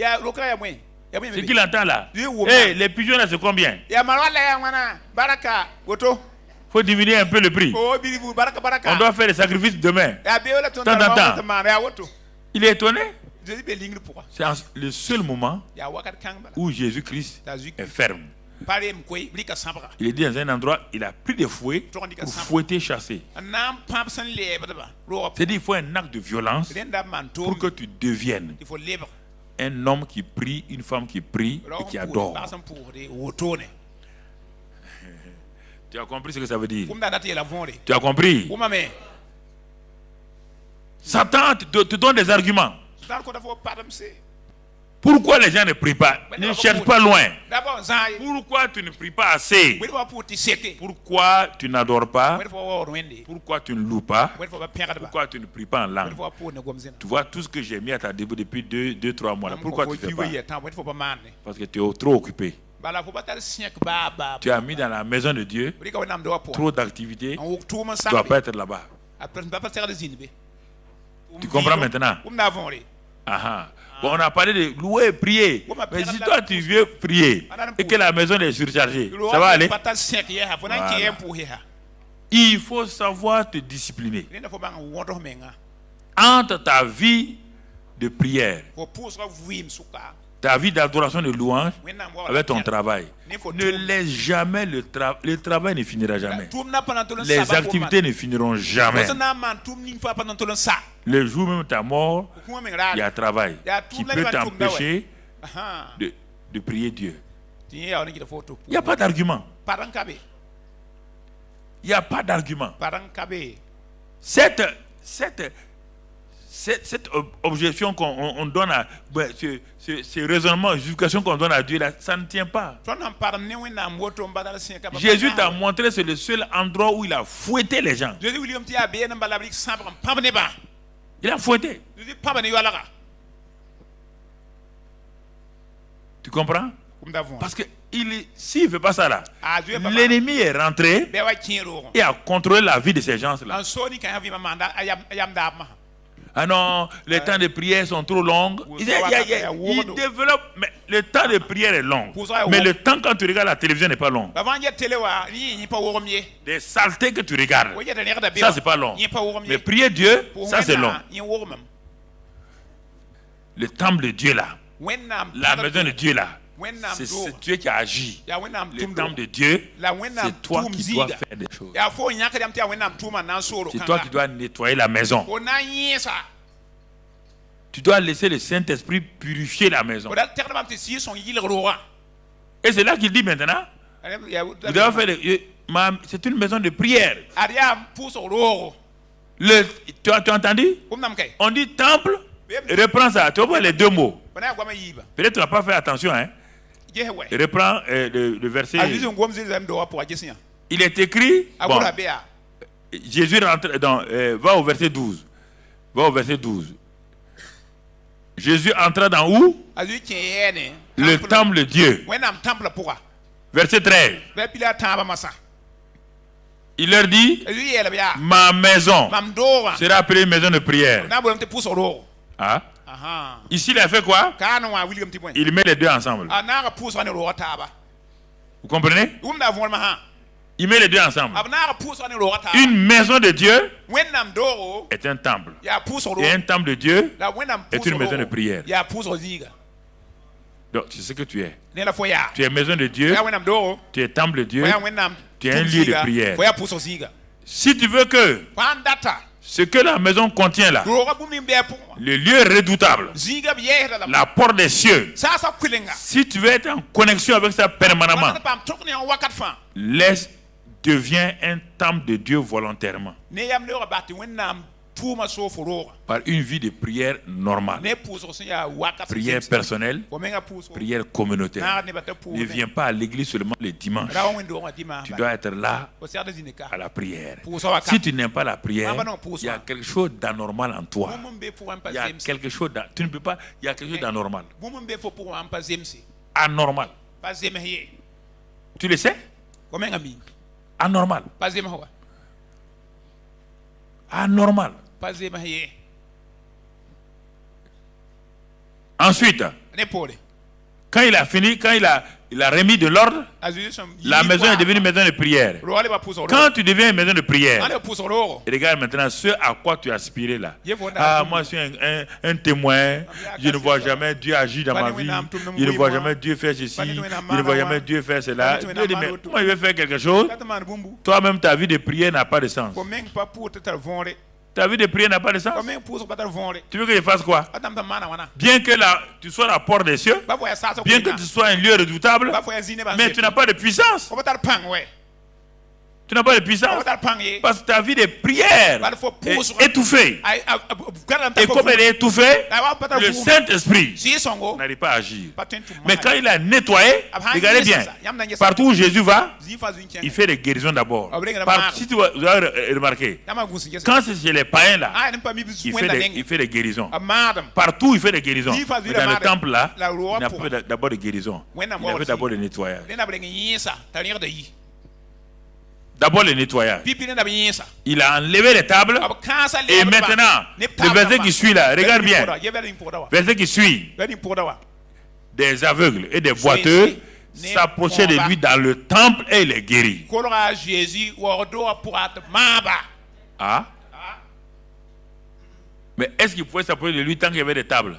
C'est qu'il entend là. Les pigeons là, c'est combien? Faut diminuer un peu le prix. On doit faire des sacrifices demain. De temps en temps. Il est étonné. C'est le seul moment où Jésus-Christ est ferme. Il est dit dans un endroit, il a pris des fouets pour fouetter, chasser. C'est-à-dire qu'il faut un acte de violence pour que tu deviennes un homme qui prie, une femme qui prie et qui adore. Tu as compris ce que ça veut dire? Tu as compris? Satan te donne des arguments. Pourquoi les gens ne prient pas? Ne cherchent pas loin. Pourquoi tu ne pries pas assez? Pourquoi tu n'adores pas? Pourquoi tu ne loues pas? Pourquoi tu ne pries pas en langue? Tu vois tout ce que j'ai mis à ta début depuis 2-3 mois là. Pourquoi tu ne fais pas? Parce que tu es trop occupé. Tu as mis dans la maison de Dieu trop d'activités. Tu ne dois pas être là-bas. Tu comprends maintenant? Bon, on a parlé de louer et prier. Mais si toi tu veux prier et que la maison est surchargée, ça va aller? Voilà. Il faut savoir te discipliner. Entre ta vie de prière, ta vie d'adoration, de louange, avec ton travail. Ne laisse jamais le travail ne finira jamais. Les activités ne finiront jamais. Le jour même de ta mort, il y a travail qui peut t'empêcher de prier Dieu. Il n'y a pas d'argument. Il n'y a pas d'argument. Cette objection qu'on donne à ce raisonnement, justification qu'on donne à Dieu, là, ça ne tient pas. Jésus t'a montré, c'est le seul endroit où il a fouetté les gens. Il a fouetté. Tu comprends? Parce que s'il ne fait pas ça là, l'ennemi est rentré et a contrôlé la vie de ces gens-là. Ah non, les temps de prière sont trop longs. Il développe, mais le temps de prière est long. Mais le temps quand tu regardes la télévision n'est pas long. Des saletés que tu regardes, ça c'est pas long. Mais prier Dieu, ça c'est long. Le temple de Dieu là, la maison de Dieu là, c'est Dieu qui a agi. Le temple de Dieu, c'est toi qui dois faire des choses. C'est toi qui dois nettoyer la maison. Tu dois laisser le Saint-Esprit purifier la maison. Et c'est là qu'il dit maintenant, vous devez faire c'est une maison de prière. Tu as entendu? On dit temple, reprends ça. Tu vas voir les deux mots. Peut-être tu n'as pas fait attention, hein? Reprends le verset. Il est écrit, bon, Jésus rentre va au verset 12. Va au verset 12. Jésus entra dans où? Le temple de Dieu. Verset 13. Il leur dit, ma maison sera appelée une maison de prière. Ah? Ici, il a fait quoi? Il met les deux ensemble. Vous comprenez? Il met les deux ensemble. Une maison de Dieu est un temple. Et un temple de Dieu est une maison de prière. Donc, c'est ce que tu es. Tu es maison de Dieu, tu es temple de Dieu, tu es un lieu de prière. Si tu veux que ce que la maison contient là, le lieu est redoutable, la porte des cieux, si tu veux être en connexion avec ça permanemment, devient un temple de Dieu volontairement. Par une vie de prière normale. Prière personnelle, prière communautaire. Ne viens pas à l'église seulement le dimanche. Tu dois être là à la prière. Si tu n'aimes pas la prière, il y a quelque chose d'anormal en toi. Il y a quelque chose tu ne peux pas, il y a quelque chose d'anormal. Anormal. Tu le sais? Anormal. Anormal. Ensuite, quand il a fini, quand il a remis de l'ordre, la maison est devenue une maison de prière. Quand tu deviens une maison de prière, regarde maintenant ce à quoi tu aspirais là. Ah, moi je suis un témoin, je ne vois jamais Dieu agir dans ma vie, je ne vois jamais Dieu faire ceci, je ne vois jamais Dieu faire cela. Dieu dit, mais moi je vais faire quelque chose. Toi-même, ta vie de prière n'a pas de sens. Ta vie de prière n'a pas de sens. Tu veux que je fasse quoi? Bien que tu sois la porte des cieux, bien que tu sois un lieu redoutable, mais tu n'as pas de puissance. Tu n'as pas de puissance parce que ta vie de prière est étouffée. Et comme elle est étouffée, le Saint-Esprit n'arrive pas à agir. Mais quand il a nettoyé, regardez bien, partout où Jésus va, il fait des guérisons d'abord. Si tu as remarqué, quand c'est chez les païens là, il fait des guérisons. Partout il fait des guérisons. Mais dans le temple là, il n'a pas fait d'abord de guérison. Il a fait d'abord de nettoyage. D'abord le nettoyage. Il a enlevé les tables. Et maintenant, le verset qui suit là, regarde bien. Verset qui suit. Des aveugles et des boiteux s'approchaient de lui dans le temple et il les guérit. Ah? Mais est-ce qu'il pouvait s'approcher de lui tant qu'il y avait des tables?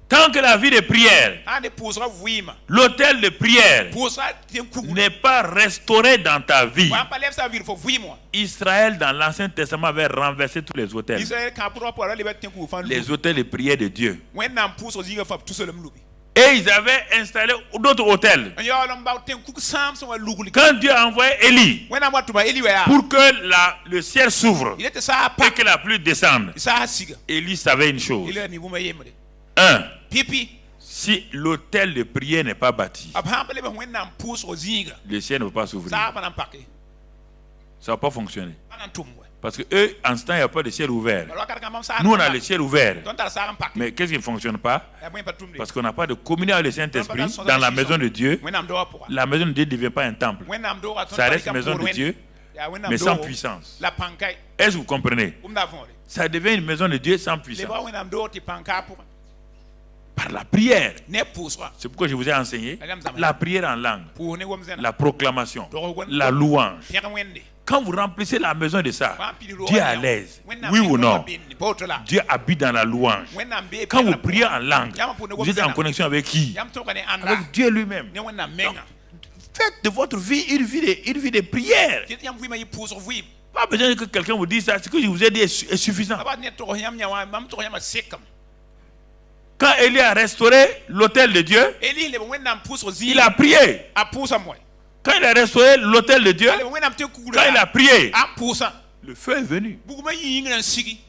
Tant que la vie de prière, l'autel de prière n'est pas restauré dans ta vie, Israël dans l'Ancien Testament avait renversé tous les autels. Les autels de prière de Dieu. Et ils avaient installé d'autres hôtels. Quand Dieu a envoyé Élie pour que le ciel s'ouvre et que la pluie descende, Élie savait une chose. Si l'autel de prière n'est pas bâti, le ciel ne va pas s'ouvrir. Ça ne va pas fonctionner. Parce que eux, en ce temps, il n'y a pas de ciel ouvert. Nous, on a le ciel ouvert. Mais qu'est-ce qui ne fonctionne pas? Parce qu'on n'a pas de communion avec le Saint-Esprit dans la maison de Dieu. La maison de Dieu ne devient pas un temple. Ça reste une maison de Dieu, mais sans puissance. Est-ce que vous comprenez? Ça devient une maison de Dieu sans puissance. Par la prière. C'est pourquoi je vous ai enseigné la prière en langue, la proclamation, la louange. Quand vous remplissez la maison de ça, Dieu est à l'aise. Oui ou non? Dieu habite dans la louange. Quand vous priez en langue, vous êtes en connexion avec qui? Avec Dieu lui-même. Faites de votre vie une vie de prière. Pas besoin que quelqu'un vous dise ça. Ce que je vous ai dit est suffisant. Quand Élie a restauré l'autel de Dieu, il a prié. Quand il a restauré l'autel de Dieu, quand il a prié, le feu est venu.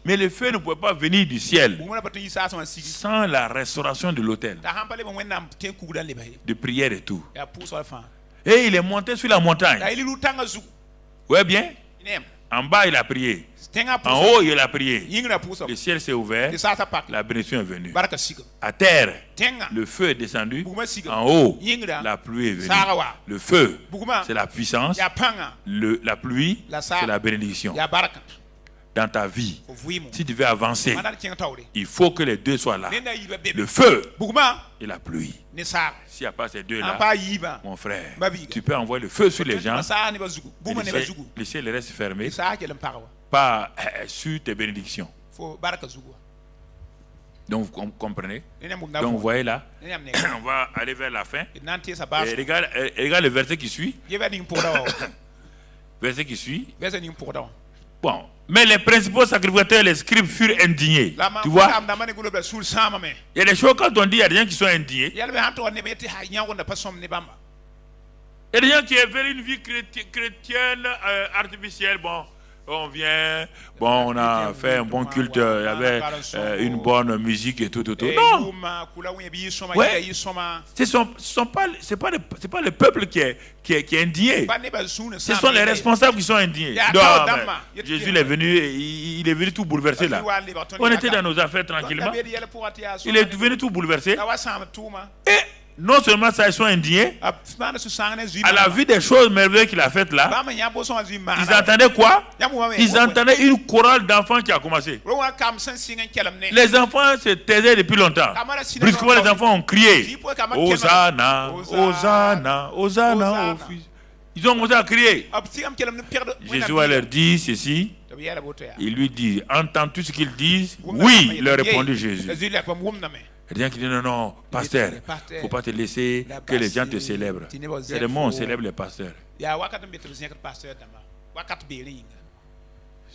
Mais le feu ne pouvait pas venir du ciel sans la restauration de l'autel, de prière et tout. Et il est monté sur la montagne. Ouais, bien. En bas, il a prié. En haut, il a prié. Le ciel s'est ouvert. La bénédiction est venue. À terre, le feu est descendu. En haut, la pluie est venue. Le feu, c'est la puissance. La pluie, c'est la bénédiction. Dans ta vie, si tu veux avancer, il faut que les deux soient là. Le feu et la pluie. S'il n'y a pas ces deux-là, mon frère, tu peux envoyer le feu sur les gens. Le ciel reste fermé. Pas sur tes bénédictions. Donc vous comprenez? Donc vous voyez là, on va aller vers la fin. Et regarde le verset qui suit. Verset qui suit. Bon, mais les principaux sacrificateurs et les scribes furent indignés. Tu vois? Il y a des choses quand on dit, il y a des gens qui sont indignés. Il y a des gens qui veulent une vie chrétienne artificielle. Bon, on vient, bon, on a fait un bon culte, il y avait une bonne musique et tout. Non! Ouais. C'est pas le peuple qui est indigné. Ce sont les responsables qui sont indignés. Jésus est venu, il est venu tout bouleverser là. On était dans nos affaires tranquillement. Il est venu tout bouleverser. Et non seulement ça, ils sont indignés, à la vue des choses merveilleuses qu'il a faites là, ils entendaient quoi? Ils entendaient une chorale d'enfants qui a commencé. Les enfants se taisaient depuis longtemps. Brusquement, les enfants ont crié Hosanna, Hosanna, Hosanna au Fils. Ils ont commencé à crier. Jésus leur dit ceci. Il lui dit, entends-tu ce qu'ils disent? Oui, leur répondit Jésus. Il y a des gens qui disent non, pasteur, il ne faut pas te laisser que les gens te célèbrent. C'est le monde, on célèbre les pasteurs. Ce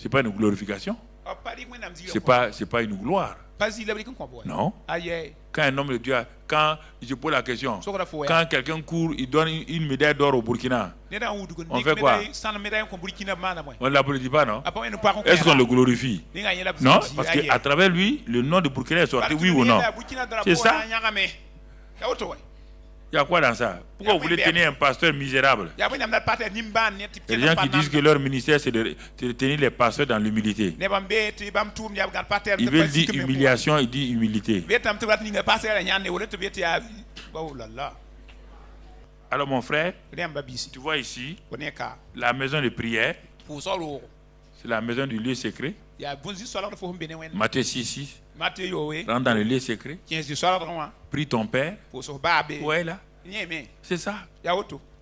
n'est pas une glorification. Ce n'est pas une gloire. Non. Quand un homme de Dieu, quand je pose la question, quand quelqu'un court, il donne une médaille d'or au Burkina, on fait quoi? On ne l'applaudit pas, non? Est-ce qu'on le glorifie? Non, parce qu'à travers lui, le nom de Burkina est sorti, oui ou non? C'est ça? Il y a quoi dans ça? Pourquoi vous voulez tenir un pasteur misérable? Il y a des gens qui disent que leur ministère c'est de tenir les pasteurs dans l'humilité. Ils veulent dire humiliation, ils disent humilité. Alors mon frère, tu vois ici, la maison de prière, c'est la maison du lieu secret. Matthieu 6:6. Rentre dans le lieu secret. Prie ton père. Ouais, là. C'est ça.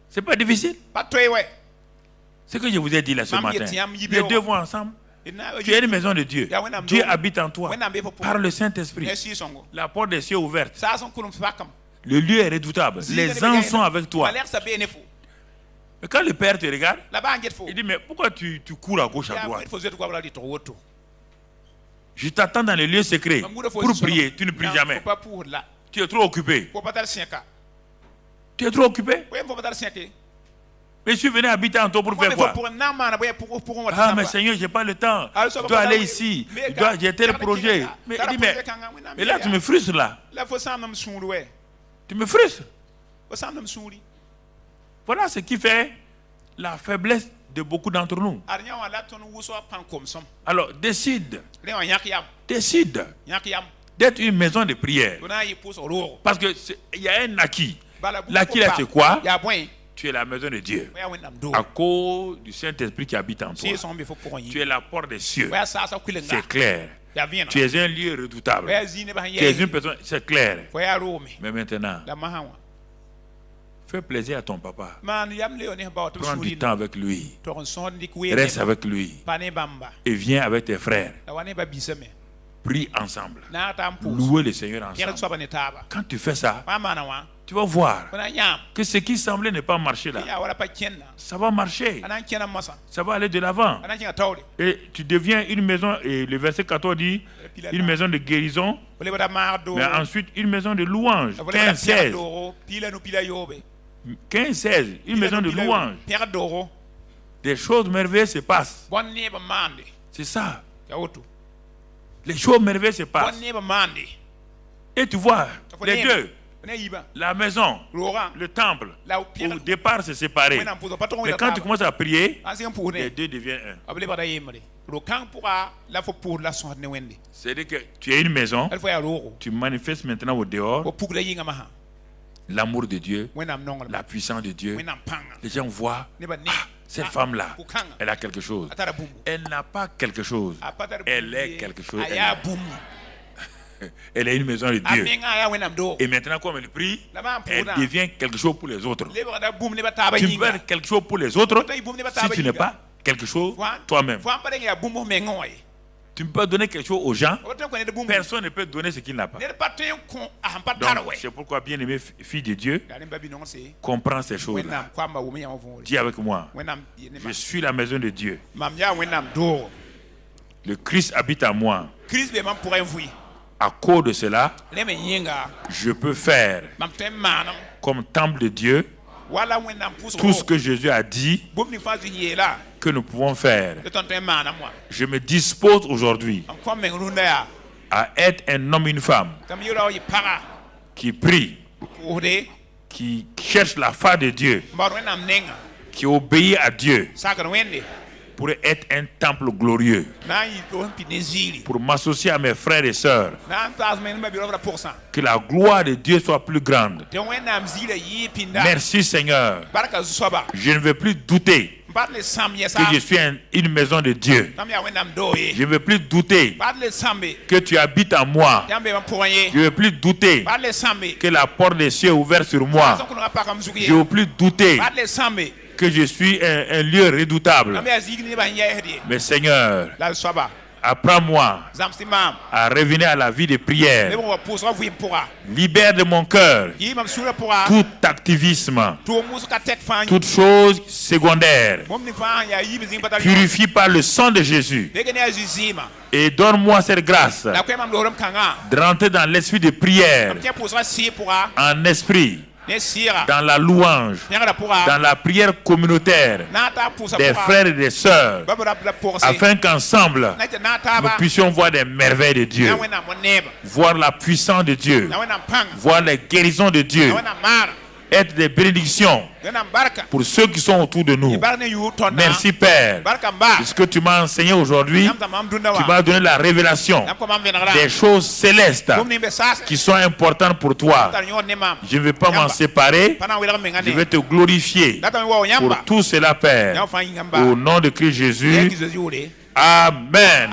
C'est pas difficile. Ce que je vous ai dit là ce matin. Les deux vont ensemble. Tu es une maison de Dieu. Dieu habite en toi par le Saint-Esprit. La porte des cieux est ouverte. Le lieu est redoutable. Les anges sont avec toi. Mais quand le Père te regarde, il dit mais pourquoi tu cours à gauche à droite? Je t'attends dans le lieu secret pour prier. Tu ne pries jamais. Tu es trop occupé. Tu es trop occupé. Mais je suis venu habiter en toi pour faire quoi? Ah, mais Seigneur, je n'ai pas le temps. Je dois aller ici. J'ai tel projet. Mais il dit, mais là, tu me frustres là. Tu me frustres. Voilà ce qui fait la faiblesse de beaucoup d'entre nous. Alors, décide d'être une maison de prière. Parce qu'il y a un acquis. L'acquis là, c'est quoi? Tu es la maison de Dieu. À cause du Saint-Esprit qui habite en toi. Tu es la porte des cieux. C'est clair. Tu es un lieu redoutable. Tu es une personne, c'est clair. Mais maintenant, fais plaisir à ton papa. Prends du temps avec lui. Reste avec lui. Et viens avec tes frères. Prie ensemble. Louez le Seigneur ensemble. Quand tu fais ça, tu vas voir que ce qui semblait ne pas marcher là, ça va marcher. Ça va aller de l'avant. Et tu deviens une maison, et le verset 14 dit, une maison de guérison, mais ensuite une maison de louange. 15-16. 15-16, une maison de louange. Des choses merveilleuses se passent. C'est ça. Les choses merveilleuses se passent. Et tu vois, les deux, la maison, le temple, au départ c'est séparé. Mais quand tu commences à prier, les deux deviennent un. C'est-à-dire que tu es une maison, tu manifestes maintenant au dehors l'amour de Dieu, la puissance de Dieu. Les gens voient, cette femme-là, elle a quelque chose. Elle n'a pas quelque chose. Elle est quelque chose. Elle est une maison de Dieu. Et maintenant, comme elle prie, elle devient quelque chose pour les autres. Tu veux être quelque chose pour les autres si tu n'es pas quelque chose toi-même. Tu ne peux pas donner quelque chose aux gens. Personne ne peut donner ce qu'il n'a pas. Donc, c'est pourquoi, bien-aimé fille de Dieu, comprends ces choses-là. Dis avec moi, je suis la maison de Dieu. Le Christ habite en moi. À cause de cela, je peux faire comme temple de Dieu tout ce que Jésus a dit que nous pouvons faire. Je me dispose aujourd'hui à être un homme et une femme qui prie, qui cherche la face de Dieu, qui obéit à Dieu pour être un temple glorieux, pour m'associer à mes frères et sœurs, que la gloire de Dieu soit plus grande. Merci Seigneur. Je ne veux plus douter que je suis une maison de Dieu. Je ne veux plus douter que tu habites en moi. Je ne veux plus douter que la porte des cieux est ouverte sur moi. Je ne veux plus douter que je suis un lieu redoutable. Mais Seigneur, apprends-moi à revenir à la vie de prière. Libère de mon cœur tout activisme, toute chose secondaire. Purifie par le sang de Jésus. Et donne-moi cette grâce de rentrer dans l'esprit de prière, en esprit, dans la louange, dans la prière communautaire des frères et des sœurs, afin qu'ensemble nous puissions voir des merveilles de Dieu, voir la puissance de Dieu, voir les guérisons de Dieu, être des bénédictions pour ceux qui sont autour de nous. Merci Père, ce que tu m'as enseigné aujourd'hui. Tu m'as donné la révélation des choses célestes qui sont importantes pour toi. Je ne vais pas m'en séparer. Je vais te glorifier pour tout cela, Père. Au nom de Christ Jésus. Amen.